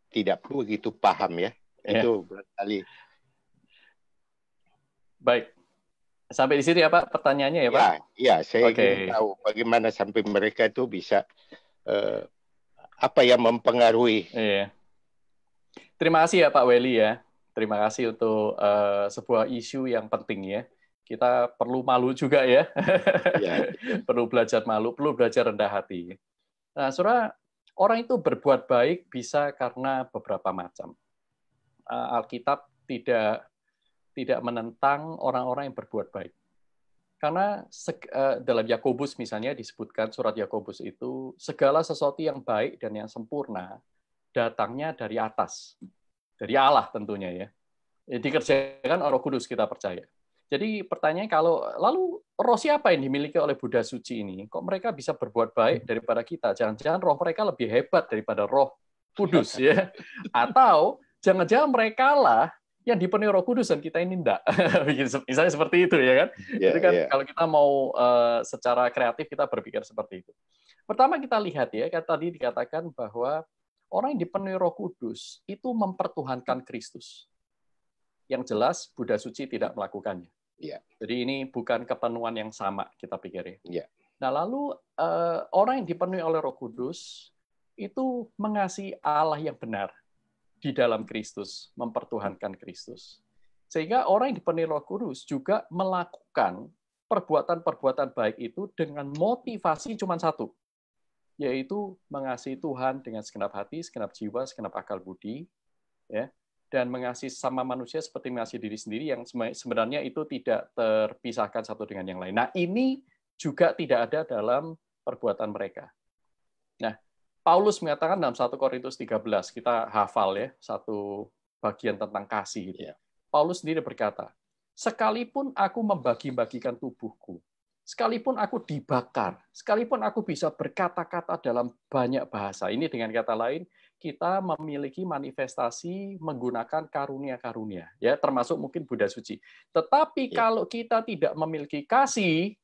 tidak begitu paham ya. Itu berkali. Baik. Sampai di situ ya Pak pertanyaannya ya Pak? Ya, saya ingin tahu bagaimana sampai mereka itu bisa apa yang mempengaruhi. Terima kasih ya Pak Welly ya. Terima kasih untuk sebuah isu yang penting ya. Kita perlu malu juga ya. Ya, Perlu belajar malu, perlu belajar rendah hati. Nah, saudara, orang itu berbuat baik bisa karena beberapa macam. Alkitab tidak menentang orang-orang yang berbuat baik. Karena dalam Yakobus misalnya disebutkan surat Yakobus itu segala sesuatu yang baik dan yang sempurna datangnya dari atas, dari Allah tentunya ya. Dikerjakan oleh Roh Kudus kita percaya. Jadi pertanyaannya lalu roh siapa yang dimiliki oleh Buddha suci ini? Kok mereka bisa berbuat baik daripada kita? Jangan-jangan roh mereka lebih hebat daripada Roh Kudus ya? Atau jangan-jangan mereka lah yang dipenuhi Roh Kudus dan kita ini enggak. Misalnya seperti itu ya kan. Jadi kan kalau kita mau secara kreatif kita berpikir seperti itu. Pertama kita lihat ya, tadi dikatakan bahwa orang yang dipenuhi Roh Kudus itu mempertuhankan Kristus. Yang jelas Buddha suci tidak melakukannya. Ya. Jadi ini bukan kepenuhan yang sama kita pikir ya. Ya. Nah lalu orang yang dipenuhi oleh Roh Kudus itu mengasihi Allah yang benar di dalam Kristus, mempertuhankan Kristus. Sehingga orang yang dipenuhi Roh Kudus juga melakukan perbuatan-perbuatan baik itu dengan motivasi cuma satu, yaitu mengasihi Tuhan dengan segenap hati, segenap jiwa, segenap akal budi, ya, dan mengasihi sama manusia seperti mengasihi diri sendiri yang sebenarnya itu tidak terpisahkan satu dengan yang lain. Nah, ini juga tidak ada dalam perbuatan mereka. Nah, Paulus mengatakan dalam 1 Korintus 13, kita hafal ya, satu bagian tentang kasih. Yeah. Paulus sendiri berkata, sekalipun aku membagi-bagikan tubuhku, sekalipun aku dibakar, sekalipun aku bisa berkata-kata dalam banyak bahasa, ini dengan kata lain, kita memiliki manifestasi menggunakan karunia-karunia, ya termasuk mungkin Buddha suci. Tetapi kalau kita tidak memiliki kasih,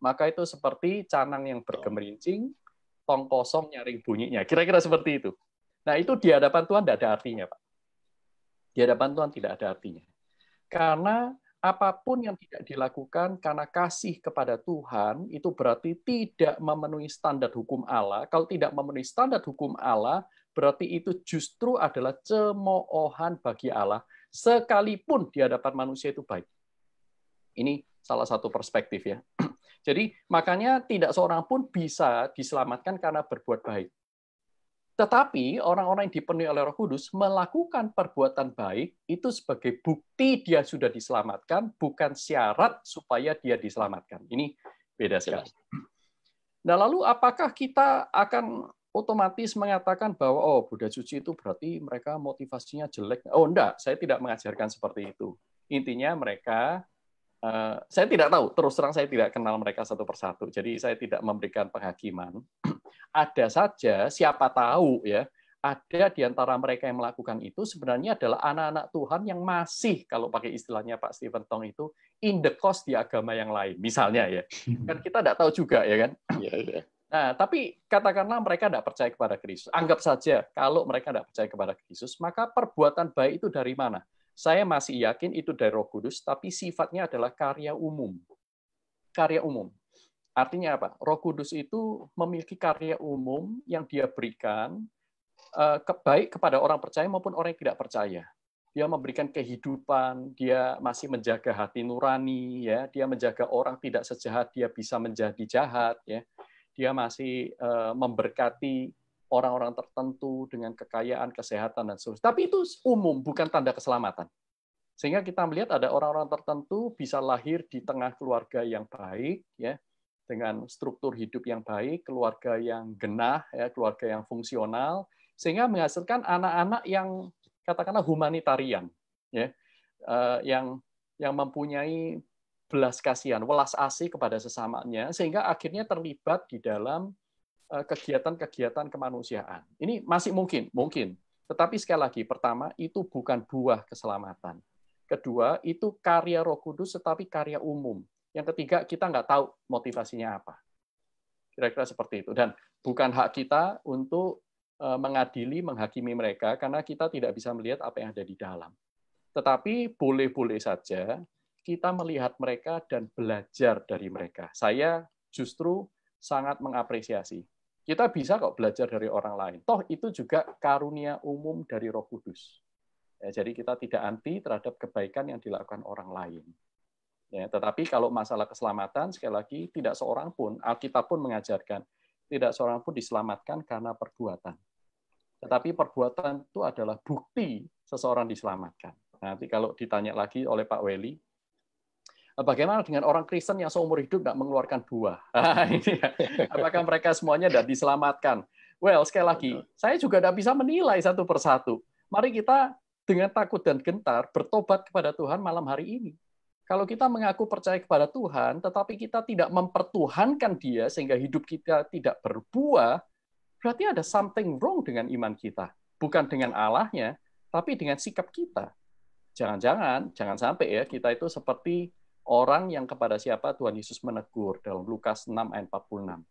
maka itu seperti canang yang bergemerincing, tong kosong nyaring bunyinya. Kira-kira seperti itu. Nah, itu di hadapan Tuhan tidak ada artinya, Pak. Di hadapan Tuhan tidak ada artinya. Karena apapun yang tidak dilakukan karena kasih kepada Tuhan, itu berarti tidak memenuhi standar hukum Allah. Kalau tidak memenuhi standar hukum Allah, berarti itu justru adalah cemoohan bagi Allah, sekalipun di hadapan manusia itu baik. Ini salah satu perspektif ya. Jadi makanya tidak seorang pun bisa diselamatkan karena berbuat baik. Tetapi orang-orang yang dipenuhi oleh Roh Kudus melakukan perbuatan baik itu sebagai bukti dia sudah diselamatkan, bukan syarat supaya dia diselamatkan. Ini beda sekali. Nah, lalu apakah kita akan otomatis mengatakan bahwa Buddha suci itu berarti mereka motivasinya jelek? Oh, enggak, saya tidak mengajarkan seperti itu. Intinya mereka saya tidak tahu, terus terang saya tidak kenal mereka satu persatu, jadi saya tidak memberikan penghakiman. Ada saja, siapa tahu ya, ada di antara mereka yang melakukan itu sebenarnya adalah anak-anak Tuhan yang masih, kalau pakai istilahnya Pak Stephen Tong itu, in the course di agama yang lain, misalnya ya. Kan kita tidak tahu juga ya kan. Nah, tapi katakanlah mereka tidak percaya kepada Kristus. Anggap saja kalau mereka tidak percaya kepada Kristus, maka perbuatan baik itu dari mana? Saya masih yakin itu dari Roh Kudus, tapi sifatnya adalah karya umum. Karya umum. Artinya apa? Roh Kudus itu memiliki karya umum yang dia berikan baik kepada orang percaya maupun orang yang tidak percaya. Dia memberikan kehidupan, dia masih menjaga hati nurani, ya, dia menjaga orang tidak sejahat, dia bisa menjadi jahat, ya. Dia masih memberkati orang-orang tertentu dengan kekayaan, kesehatan, dan seterusnya. Tapi itu umum, bukan tanda keselamatan. Sehingga kita melihat ada orang-orang tertentu bisa lahir di tengah keluarga yang baik, ya, dengan struktur hidup yang baik, keluarga yang genah, ya, keluarga yang fungsional, sehingga menghasilkan anak-anak yang katakanlah humanitarian, ya, yang mempunyai belas kasihan, welas asih kepada sesamanya, sehingga akhirnya terlibat di dalam kegiatan-kegiatan kemanusiaan. Ini masih mungkin. Tetapi sekali lagi, pertama, itu bukan buah keselamatan. Kedua, itu karya Roh Kudus, tetapi karya umum. Yang ketiga, kita nggak tahu motivasinya apa. Kira-kira seperti itu. Dan bukan hak kita untuk mengadili, menghakimi mereka, karena kita tidak bisa melihat apa yang ada di dalam. Tetapi boleh-boleh saja kita melihat mereka dan belajar dari mereka. Saya justru sangat mengapresiasi. Kita bisa kok belajar dari orang lain. Toh itu juga karunia umum dari Roh Kudus. Ya, jadi kita tidak anti terhadap kebaikan yang dilakukan orang lain. Ya, tetapi kalau masalah keselamatan, sekali lagi, tidak seorang pun, Alkitab pun mengajarkan, tidak seorang pun diselamatkan karena perbuatan. Tetapi perbuatan itu adalah bukti seseorang diselamatkan. Nanti kalau ditanya lagi oleh Pak Welly, bagaimana dengan orang Kristen yang seumur hidup tidak mengeluarkan buah? Apakah mereka semuanya tidak diselamatkan? Well, sekali lagi, saya juga tidak bisa menilai satu persatu. Mari kita dengan takut dan gentar bertobat kepada Tuhan malam hari ini. Kalau kita mengaku percaya kepada Tuhan, tetapi kita tidak mempertuhankan Dia sehingga hidup kita tidak berbuah, berarti ada something wrong dengan iman kita. Bukan dengan Allahnya, tapi dengan sikap kita. Jangan sampai ya kita itu seperti orang yang kepada siapa Tuhan Yesus menegur dalam Lukas 6 ayat 46.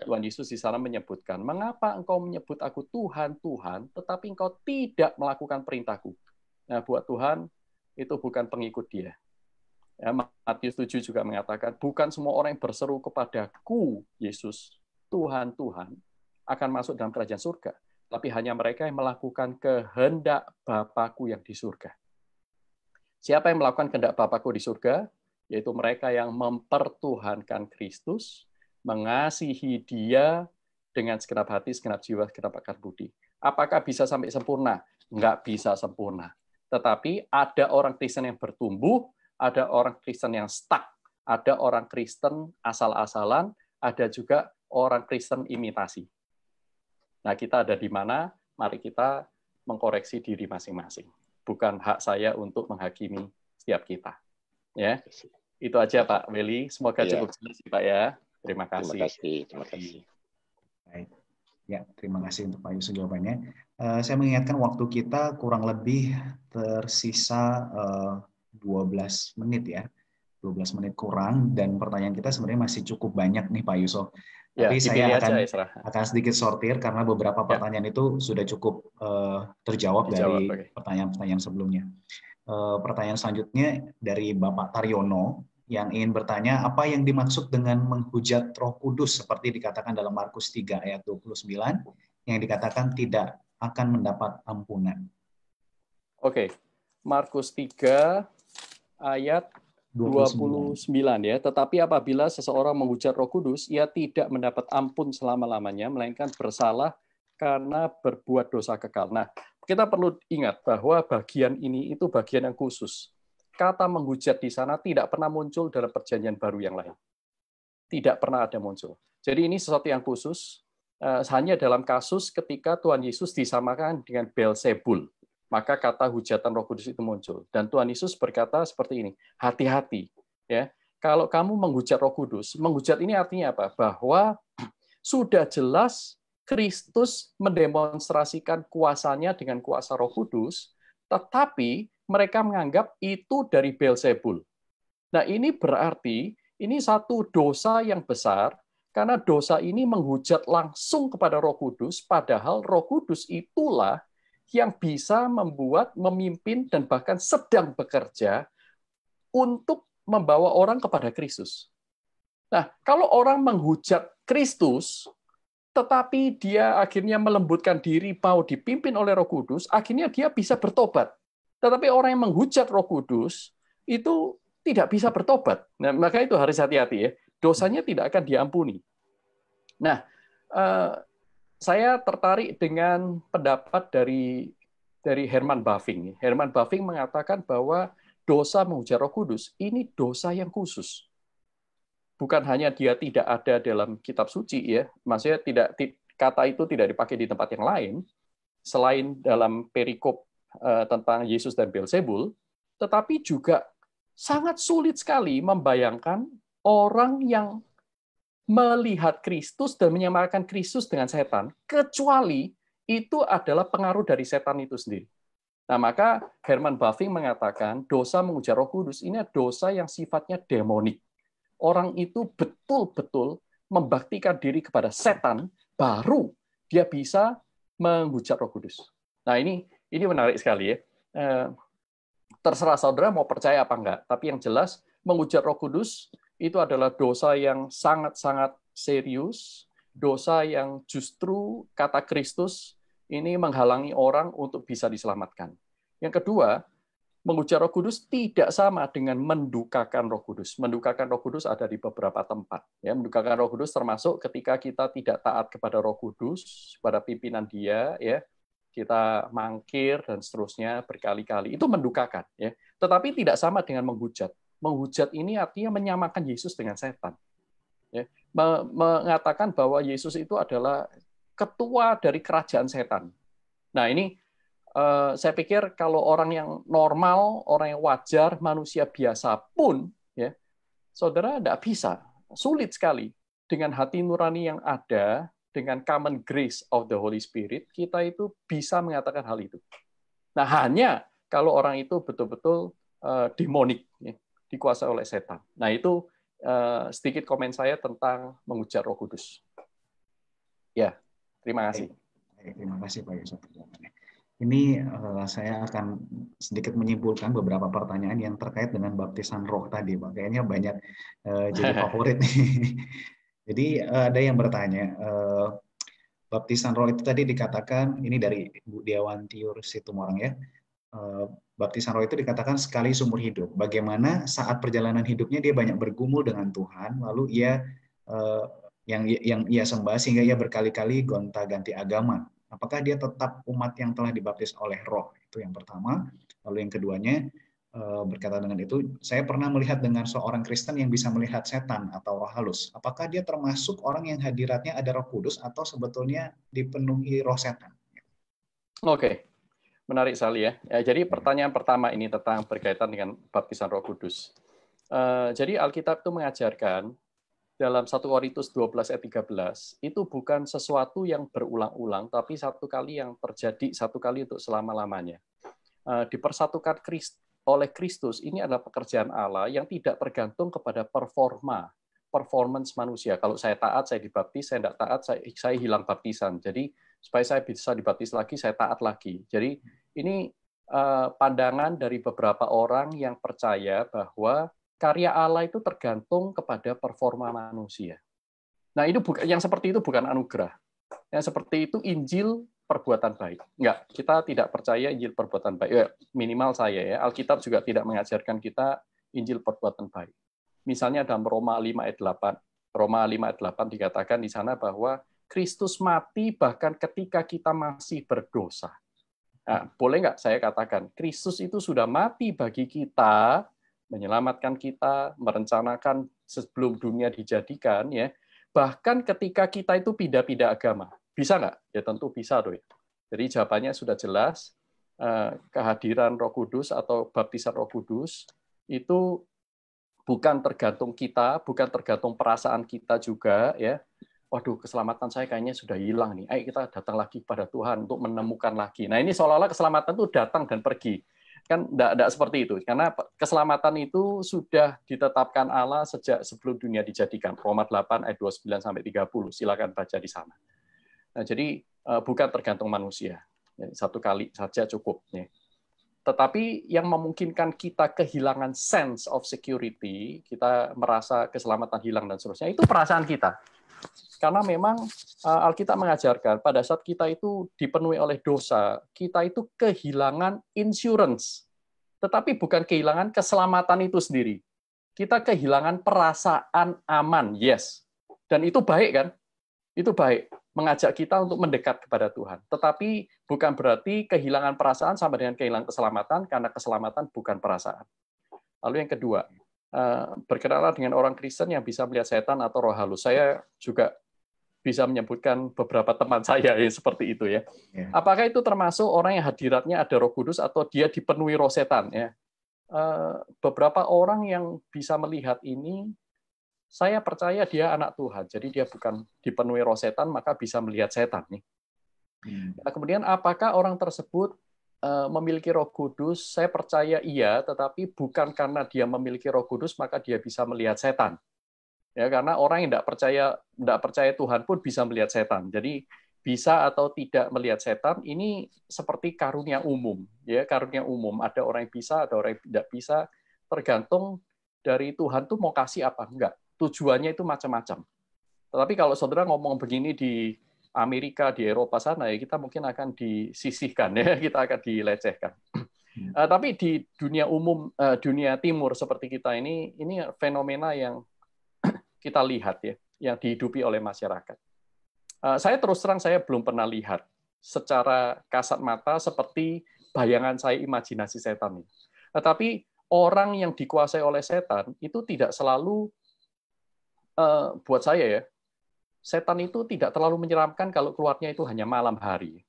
Tuhan Yesus di sana menyebutkan, mengapa engkau menyebut aku Tuhan, Tuhan, tetapi engkau tidak melakukan perintahku. Nah, buat Tuhan, itu bukan pengikut Dia. Ya, Matius 7 juga mengatakan, bukan semua orang yang berseru kepadaku, Yesus, Tuhan, Tuhan, akan masuk dalam kerajaan surga. Tapi hanya mereka yang melakukan kehendak Bapa-Ku yang di surga. Siapa yang melakukan kehendak Bapa-Ku di surga? Yaitu mereka yang mempertuhankan Kristus, mengasihi Dia dengan segenap hati, segenap jiwa, segenap akal budi. Apakah bisa sampai sempurna? Enggak bisa sempurna. Tetapi ada orang Kristen yang bertumbuh, ada orang Kristen yang stuck, ada orang Kristen asal-asalan, ada juga orang Kristen imitasi. Nah, kita ada di mana? Mari kita mengkoreksi diri masing-masing. Bukan hak saya untuk menghakimi setiap kita. Ya, itu aja Pak Welly. Semoga cukup jelas Pak ya. Terima kasih. Terima kasih. Baik. Ya, terima kasih untuk Pak Yusuf jawabannya. Saya mengingatkan waktu kita kurang lebih tersisa 12 menit ya. 12 menit kurang dan pertanyaan kita sebenarnya masih cukup banyak nih Pak Yusuf. Tapi saya akan sedikit sortir karena beberapa pertanyaan itu sudah cukup terjawab dari pertanyaan-pertanyaan sebelumnya. Pertanyaan selanjutnya dari Bapak Taryono yang ingin bertanya apa yang dimaksud dengan menghujat Roh Kudus seperti dikatakan dalam Markus 3 ayat 29 yang dikatakan tidak akan mendapat ampunan. Oke. Markus 3 ayat 29 ya. Tetapi apabila seseorang menghujat Roh Kudus, ia tidak mendapat ampun selama-lamanya melainkan bersalah karena berbuat dosa kekal. Nah, kita perlu ingat bahwa bagian ini itu bagian yang khusus. Kata menghujat di sana tidak pernah muncul dalam perjanjian baru yang lain. Tidak pernah ada muncul. Jadi ini sesuatu yang khusus, hanya dalam kasus ketika Tuhan Yesus disamakan dengan Beelzebul. Maka kata hujatan Roh Kudus itu muncul. Dan Tuhan Yesus berkata seperti ini, hati-hati. Ya, kalau kamu menghujat Roh Kudus, menghujat ini artinya apa? Bahwa sudah jelas Kristus mendemonstrasikan kuasanya dengan kuasa Roh Kudus, tetapi mereka menganggap itu dari Beelzebul. Nah, ini berarti ini satu dosa yang besar, karena dosa ini menghujat langsung kepada Roh Kudus, padahal Roh Kudus itulah yang bisa membuat, memimpin, dan bahkan sedang bekerja untuk membawa orang kepada Kristus. Nah, kalau orang menghujat Kristus, tetapi dia akhirnya melembutkan diri, mau dipimpin oleh Roh Kudus, akhirnya dia bisa bertobat. Tetapi orang yang menghujat Roh Kudus itu tidak bisa bertobat. Nah, maka itu harus hati-hati ya. Dosanya tidak akan diampuni. Nah, saya tertarik dengan pendapat dari Herman Bavinck. Herman Bavinck mengatakan bahwa dosa menghujat Roh Kudus ini dosa yang khusus. Bukan hanya dia tidak ada dalam kitab suci ya, maksudnya kata itu tidak dipakai di tempat yang lain selain dalam perikop tentang Yesus dan Beelzebul, tetapi juga sangat sulit sekali membayangkan orang yang melihat Kristus dan menyamakan Kristus dengan setan, kecuali itu adalah pengaruh dari setan itu sendiri. Nah, maka Herman Bavinck mengatakan dosa menghujat Roh Kudus ini adalah dosa yang sifatnya demonik. Orang itu betul-betul membaktikan diri kepada setan, baru dia bisa menghujat Roh Kudus. Nah, ini menarik sekali ya. Terserah saudara mau percaya apa enggak, tapi yang jelas menghujat Roh Kudus itu adalah dosa yang sangat-sangat serius dosa yang justru kata Kristus ini menghalangi orang untuk bisa diselamatkan. Yang kedua, menghujat Roh Kudus tidak sama dengan mendukakan Roh Kudus. Mendukakan Roh Kudus ada di beberapa tempat. Ya, mendukakan Roh Kudus termasuk ketika kita tidak taat kepada Roh Kudus, pada pimpinan Dia, ya, kita mangkir dan seterusnya berkali-kali. Itu mendukakan. Ya. Tetapi tidak sama dengan menghujat. Menghujat ini artinya menyamakan Yesus dengan setan. Ya. Mengatakan bahwa Yesus itu adalah ketua dari kerajaan setan. Nah, ini saya pikir kalau orang yang normal, orang yang wajar, manusia biasa pun, ya, saudara tidak bisa, sulit sekali dengan hati nurani yang ada, dengan common grace of the Holy Spirit, kita itu bisa mengatakan hal itu. Nah, hanya kalau orang itu betul-betul demonik, ya, dikuasai oleh setan. Nah, itu sedikit komen saya tentang menghujat Roh Kudus. Ya, terima kasih. Terima kasih Pak Yusuf. Ini saya akan sedikit menyimpulkan beberapa pertanyaan yang terkait dengan baptisan roh tadi, Pak. Kayaknya banyak jadi favorit nih. Jadi ada yang bertanya, baptisan roh itu tadi dikatakan, ini dari Bu Diawantiur Situmorang ya, baptisan roh itu dikatakan sekali seumur hidup. Bagaimana saat perjalanan hidupnya dia banyak bergumul dengan Tuhan, lalu ia yang ia sembah sehingga ia berkali-kali gonta-ganti agama. Apakah dia tetap umat yang telah dibaptis oleh roh? Itu yang pertama. Lalu yang keduanya, berkaitan dengan itu, saya pernah melihat dengan seorang Kristen yang bisa melihat setan atau roh halus. Apakah dia termasuk orang yang hadiratnya ada Roh Kudus atau sebetulnya dipenuhi roh setan? Oke, menarik sekali ya. Jadi pertanyaan pertama ini tentang berkaitan dengan baptisan Roh Kudus. Jadi Alkitab itu mengajarkan dalam 1 Korintus 12 ayat 13, itu bukan sesuatu yang berulang-ulang, tapi satu kali yang terjadi, satu kali untuk selama-lamanya. Dipersatukan oleh Kristus, ini adalah pekerjaan Allah yang tidak tergantung kepada performance manusia. Kalau saya taat, saya dibaptis, saya tidak taat, saya hilang baptisan. Jadi, supaya saya bisa dibaptis lagi, saya taat lagi. Jadi, ini pandangan dari beberapa orang yang percaya bahwa karya Allah itu tergantung kepada performa manusia. Nah, itu yang seperti itu bukan anugerah. Yang seperti itu Injil perbuatan baik. Enggak, kita tidak percaya Injil perbuatan baik. Ya, minimal saya ya. Alkitab juga tidak mengajarkan kita Injil perbuatan baik. Misalnya dalam Roma 5 ayat 8. Roma 5 ayat 8 dikatakan di sana bahwa Kristus mati bahkan ketika kita masih berdosa. Nah, boleh nggak saya katakan, Kristus itu sudah mati bagi kita, menyelamatkan kita, merencanakan sebelum dunia dijadikan, ya. Bahkan ketika kita itu pindah-pindah agama, bisa nggak? Ya tentu bisa, doy. Jadi jawabannya sudah jelas. Kehadiran Roh Kudus atau baptisan Roh Kudus itu bukan tergantung kita, bukan tergantung perasaan kita juga, ya. Waduh, keselamatan saya kayaknya sudah hilang nih. Ayo kita datang lagi pada Tuhan untuk menemukan lagi. Nah, ini seolah-olah keselamatan itu datang dan pergi. Kan tidak seperti itu, karena keselamatan itu sudah ditetapkan Allah sejak sebelum dunia dijadikan. Roma 8 ayat 29 sampai 30, silakan baca di sana. Nah, jadi bukan tergantung manusia, satu kali saja cukup. Tetapi yang memungkinkan kita kehilangan sense of security, kita merasa keselamatan hilang dan seterusnya, itu perasaan kita. Karena memang Alkitab mengajarkan pada saat kita itu dipenuhi oleh dosa, kita itu kehilangan insurance. Tetapi bukan kehilangan keselamatan itu sendiri. Kita kehilangan perasaan aman, yes. Dan itu baik kan? Itu baik. Mengajak kita untuk mendekat kepada Tuhan. Tetapi bukan berarti kehilangan perasaan sama dengan kehilangan keselamatan, karena keselamatan bukan perasaan. Lalu yang kedua, berkenalan dengan orang Kristen yang bisa melihat setan atau roh halus. Saya juga bisa menyebutkan beberapa teman saya yang seperti itu ya. Apakah itu termasuk orang yang hadiratnya ada Roh Kudus atau dia dipenuhi roh setan ya? Beberapa orang yang bisa melihat ini, saya percaya dia anak Tuhan. Jadi dia bukan dipenuhi roh setan maka bisa melihat setan nih. Nah, kemudian apakah orang tersebut memiliki Roh Kudus? Saya percaya iya, tetapi bukan karena dia memiliki Roh Kudus maka dia bisa melihat setan. Ya, karena orang yang tidak percaya Tuhan pun bisa melihat setan. Jadi bisa atau tidak melihat setan ini seperti karunia umum, ya, karunia umum. Ada orang yang bisa, ada orang yang tidak bisa, tergantung dari Tuhan tuh mau kasih apa enggak. Tujuannya itu macam-macam. Tetapi kalau saudara ngomong begini di Amerika, di Eropa sana, ya kita mungkin akan disisihkan, ya, kita akan dilecehkan. Tapi di dunia umum, dunia timur seperti kita ini fenomena yang kita lihat, ya, yang dihidupi oleh masyarakat. Saya terus terang saya belum pernah lihat secara kasat mata seperti bayangan saya, imajinasi setan. Tetapi orang yang dikuasai oleh setan itu tidak selalu, buat saya ya, setan itu tidak terlalu menyeramkan kalau keluarnya itu hanya malam hari.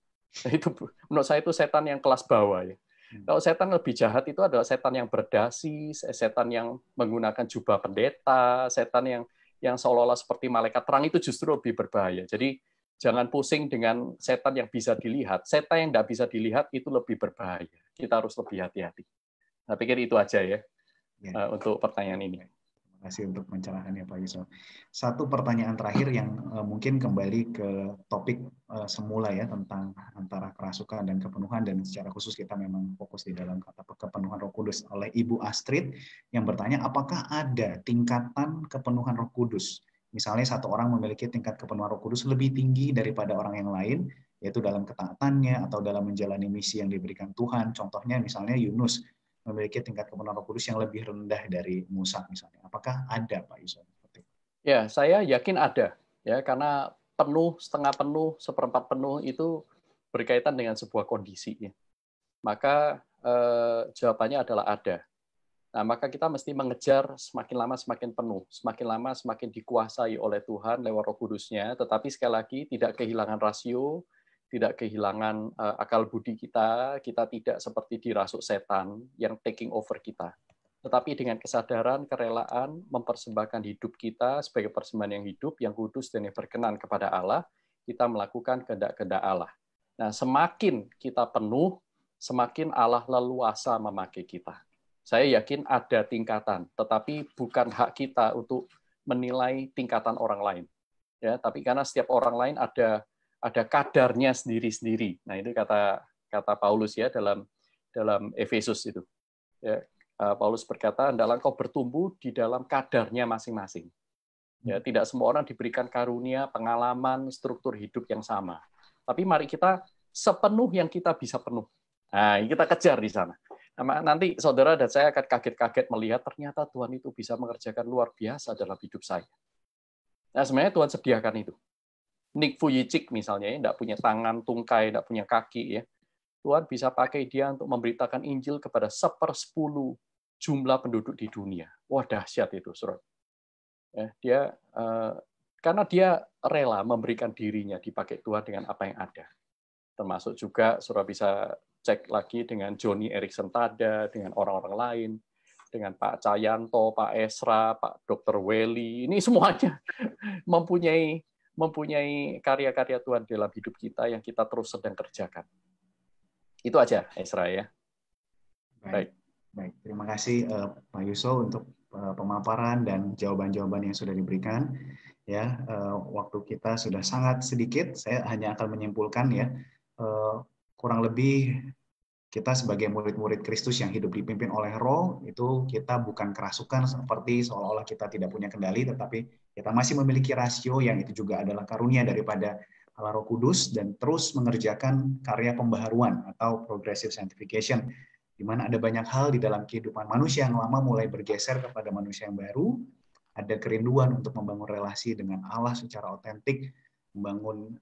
Itu menurut saya itu setan yang kelas bawah, ya. Kalau setan lebih jahat itu adalah setan yang berdasi, setan yang menggunakan jubah pendeta, setan yang seolah-olah seperti malaikat terang, itu justru lebih berbahaya. Jadi jangan pusing dengan setan yang bisa dilihat. Setan yang tidak bisa dilihat itu lebih berbahaya. Kita harus lebih hati-hati. Saya pikir itu aja ya, untuk pertanyaan ini. Terima kasih untuk pencerahannya Pak Yusuf. Satu pertanyaan terakhir yang mungkin kembali ke topik semula ya, tentang antara kerasukan dan kepenuhan, dan secara khusus kita memang fokus di dalam kata kepenuhan Roh Kudus, oleh Ibu Astrid yang bertanya, apakah ada tingkatan kepenuhan Roh Kudus? Misalnya satu orang memiliki tingkat kepenuhan Roh Kudus lebih tinggi daripada orang yang lain, yaitu dalam ketaatannya atau dalam menjalani misi yang diberikan Tuhan. Contohnya misalnya Yunus memiliki tingkat kepenuhan Roh Kudus yang lebih rendah dari Musa misalnya. Apakah ada Pak Yusuf? Ya, saya yakin ada, ya, karena penuh, setengah penuh, seperempat penuh itu berkaitan dengan sebuah kondisi. Ya. Maka jawabannya adalah ada. Nah, maka kita mesti mengejar semakin lama semakin penuh, semakin lama semakin dikuasai oleh Tuhan lewat Roh Kudus-Nya, tetapi sekali lagi tidak kehilangan rasio, tidak kehilangan akal budi kita tidak seperti dirasuk setan yang taking over kita. Tetapi dengan kesadaran, kerelaan, mempersembahkan hidup kita sebagai persembahan yang hidup, yang kudus, dan yang berkenan kepada Allah, kita melakukan kehendak-kehendak Allah. Nah, semakin kita penuh, semakin Allah leluasa memakai kita. Saya yakin ada tingkatan, tetapi bukan hak kita untuk menilai tingkatan orang lain. Ya, tapi karena setiap orang lain ada kadarnya sendiri-sendiri. Nah, itu kata Paulus ya dalam Efesus itu. Ya, Paulus berkata, hendaklah engkau bertumbuh di dalam kadarnya masing-masing. Ya, tidak semua orang diberikan karunia, pengalaman, struktur hidup yang sama. Tapi mari kita sepenuh yang kita bisa penuh. Nah, kita kejar di sana. Nah, nanti saudara dan saya akan kaget-kaget melihat ternyata Tuhan itu bisa mengerjakan luar biasa dalam hidup saya. Nah, sebenarnya Tuhan sediakan itu. Nick Vujicic misalnya, ya, tidak punya tangan, tungkai, tidak punya kaki, ya. Tuhan bisa pakai dia untuk memberitakan Injil kepada 1/10 jumlah penduduk di dunia. Wah, dahsyat itu, saudara. Ya, dia karena dia rela memberikan dirinya dipakai Tuhan dengan apa yang ada. Termasuk juga saudara bisa cek lagi dengan Johnny Erickson Tada, dengan orang-orang lain, dengan Pak Cayanto, Pak Esra, Pak Dr. Welly. Ini semuanya mempunyai karya-karya Tuhan dalam hidup kita yang kita terus sedang kerjakan. Itu aja, Esra ya. Baik. Terima kasih Pak Yuso untuk pemaparan dan jawaban-jawaban yang sudah diberikan. Ya, waktu kita sudah sangat sedikit. Saya hanya akan menyimpulkan ya, kurang lebih kita sebagai murid-murid Kristus yang hidup dipimpin oleh Roh, itu kita bukan kerasukan seperti seolah-olah kita tidak punya kendali, tetapi kita masih memiliki rasio yang itu juga adalah karunia daripada Allah Roh Kudus, dan terus mengerjakan karya pembaharuan atau progressive sanctification, di mana ada banyak hal di dalam kehidupan manusia yang lama mulai bergeser kepada manusia yang baru, ada kerinduan untuk membangun relasi dengan Allah secara otentik, membangun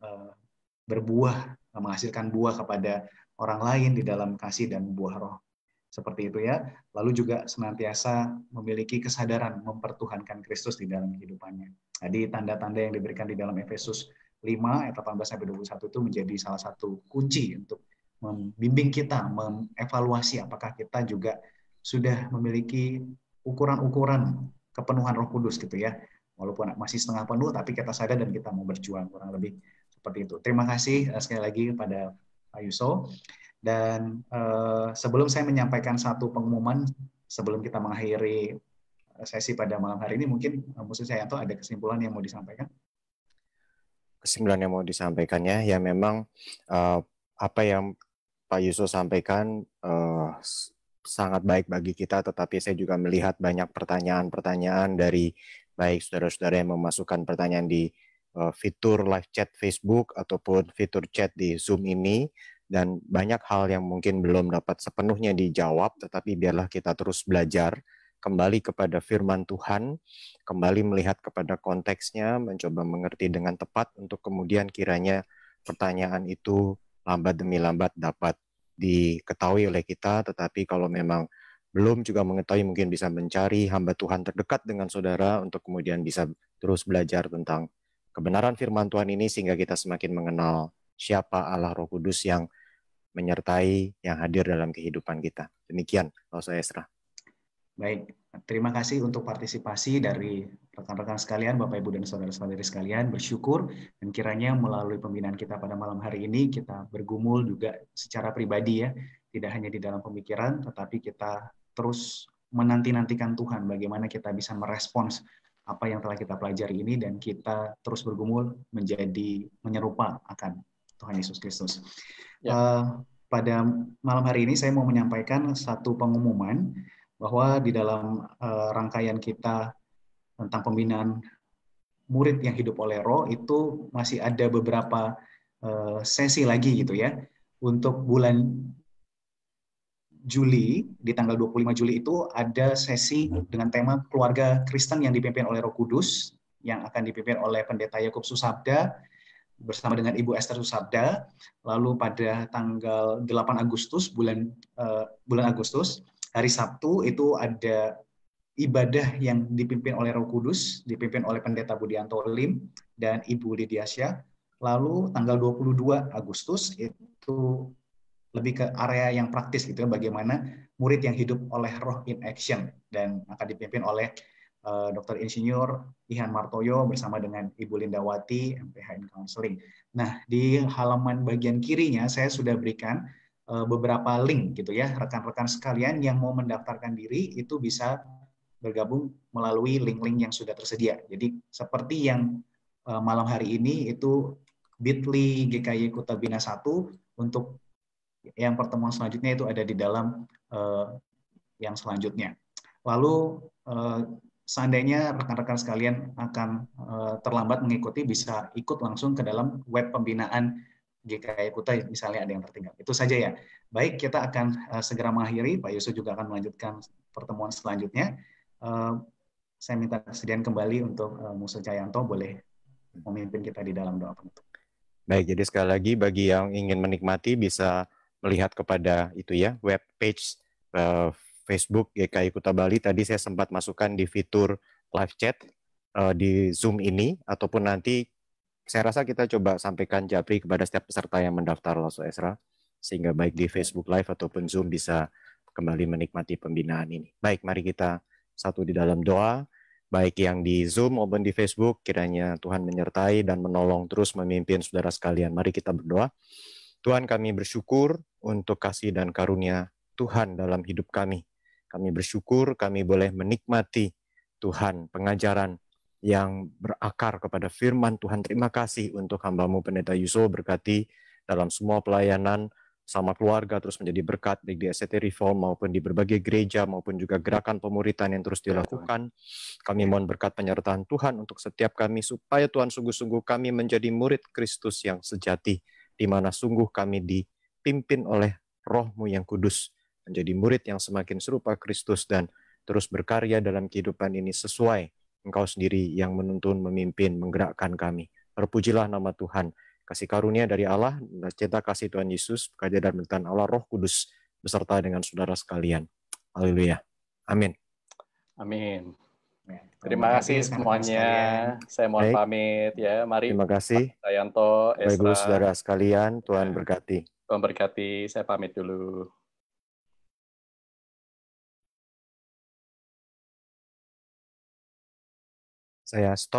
berbuah, menghasilkan buah kepada orang lain di dalam kasih dan buah Roh. Seperti itu ya. Lalu juga senantiasa memiliki kesadaran mempertuhankan Kristus di dalam kehidupannya. Jadi tanda-tanda yang diberikan di dalam Efesus 5 ayat 18-21 itu menjadi salah satu kunci untuk membimbing kita mengevaluasi apakah kita juga sudah memiliki ukuran-ukuran kepenuhan Roh Kudus gitu ya. Walaupun masih setengah penuh, tapi kita sadar dan kita mau berjuang, kurang lebih seperti itu. Terima kasih sekali lagi kepada Pak Yuso. Dan sebelum saya menyampaikan satu pengumuman, sebelum kita mengakhiri sesi pada malam hari ini, mungkin Musa Sayanto ada kesimpulan yang mau disampaikan? Kesimpulan yang mau disampaikannya, ya memang apa yang Pak Yuso sampaikan sangat baik bagi kita, tetapi saya juga melihat banyak pertanyaan-pertanyaan dari baik saudara-saudara yang memasukkan pertanyaan di fitur live chat Facebook ataupun fitur chat di Zoom ini, dan banyak hal yang mungkin belum dapat sepenuhnya dijawab, tetapi biarlah kita terus belajar kembali kepada firman Tuhan, kembali melihat kepada konteksnya, mencoba mengerti dengan tepat untuk kemudian kiranya pertanyaan itu lambat demi lambat dapat diketahui oleh kita, tetapi kalau memang belum juga mengetahui, mungkin bisa mencari hamba Tuhan terdekat dengan saudara untuk kemudian bisa terus belajar tentang kebenaran firman Tuhan ini sehingga kita semakin mengenal siapa Allah Roh Kudus yang menyertai, yang hadir dalam kehidupan kita. Demikian, Pastor Ezra. Baik, terima kasih untuk partisipasi dari rekan-rekan sekalian, Bapak Ibu dan saudara-saudari sekalian. Bersyukur dan kiranya melalui pembinaan kita pada malam hari ini kita bergumul juga secara pribadi ya, tidak hanya di dalam pemikiran, tetapi kita terus menanti-nantikan Tuhan bagaimana kita bisa merespons apa yang telah kita pelajari ini dan kita terus bergumul menjadi menyerupa akan Tuhan Yesus Kristus. Ya. Pada malam hari ini saya mau menyampaikan satu pengumuman bahwa di dalam rangkaian kita tentang pembinaan murid yang hidup oleh Roh itu masih ada beberapa sesi lagi gitu ya. Untuk bulan Juli, di tanggal 25 Juli itu ada sesi dengan tema keluarga Kristen yang dipimpin oleh Roh Kudus, yang akan dipimpin oleh Pendeta Yakub Susabda bersama dengan Ibu Esther Susabda. Lalu pada tanggal 8 Agustus, bulan Agustus, hari Sabtu itu ada ibadah yang dipimpin oleh Roh Kudus, dipimpin oleh Pendeta Budianto Lim dan Ibu Lidiasya. Lalu tanggal 22 Agustus itu lebih ke area yang praktis gitu ya, bagaimana murid yang hidup oleh Roh in Action, dan akan dipimpin oleh Dr. Insinyur Ihan Martoyo bersama dengan Ibu Lindawati, MPH in Counseling. Nah, di halaman bagian kirinya saya sudah berikan beberapa link gitu ya, rekan-rekan sekalian yang mau mendaftarkan diri itu bisa bergabung melalui link-link yang sudah tersedia. Jadi seperti yang malam hari ini itu bit.ly GKY Kutabina 1, untuk yang pertemuan selanjutnya itu ada di dalam yang selanjutnya. Lalu seandainya rekan-rekan sekalian akan terlambat mengikuti, bisa ikut langsung ke dalam web pembinaan GKY Kuta, misalnya ada yang tertinggal. Itu saja ya. Baik, kita akan segera mengakhiri. Pak Yusuf juga akan melanjutkan pertemuan selanjutnya. Saya minta kesediaan kembali untuk Musa Cayanto boleh memimpin kita di dalam doa penutup. Baik, jadi sekali lagi bagi yang ingin menikmati bisa melihat kepada itu ya, web page Facebook GKI Kuta Bali. Tadi saya sempat masukkan di fitur live chat di Zoom ini, ataupun nanti saya rasa kita coba sampaikan japri kepada setiap peserta yang mendaftar, Pastor Ezra, sehingga baik di Facebook Live ataupun Zoom bisa kembali menikmati pembinaan ini. Baik, mari kita satu di dalam doa, baik yang di Zoom maupun di Facebook, kiranya Tuhan menyertai dan menolong terus memimpin saudara sekalian. Mari kita berdoa. Tuhan, kami bersyukur untuk kasih dan karunia Tuhan dalam hidup kami. Kami bersyukur kami boleh menikmati Tuhan pengajaran yang berakar kepada firman Tuhan. Terima kasih untuk hamba-Mu Pendeta Yusuf, berkati dalam semua pelayanan sama keluarga terus menjadi berkat baik di SCT Reform maupun di berbagai gereja maupun juga gerakan pemuritan yang terus dilakukan. Kami mohon berkat penyertaan Tuhan untuk setiap kami supaya Tuhan sungguh-sungguh kami menjadi murid Kristus yang sejati, di mana sungguh kami dipimpin oleh Roh-Mu yang kudus, menjadi murid yang semakin serupa Kristus dan terus berkarya dalam kehidupan ini sesuai Engkau sendiri yang menuntun, memimpin, menggerakkan kami. Terpujilah nama Tuhan. Kasih karunia dari Allah, cinta kasih Tuhan Yesus, pekerjaan dan pemerintahan Allah Roh Kudus beserta dengan saudara sekalian. Haleluya. Amin. Amin. Terima kasih semuanya. Saya mohon pamit ya. Mari. Terima kasih. Cayanto, Bapak Ibu saudara sekalian, Tuhan berkati. Tuhan berkati. Saya pamit dulu. Saya stop.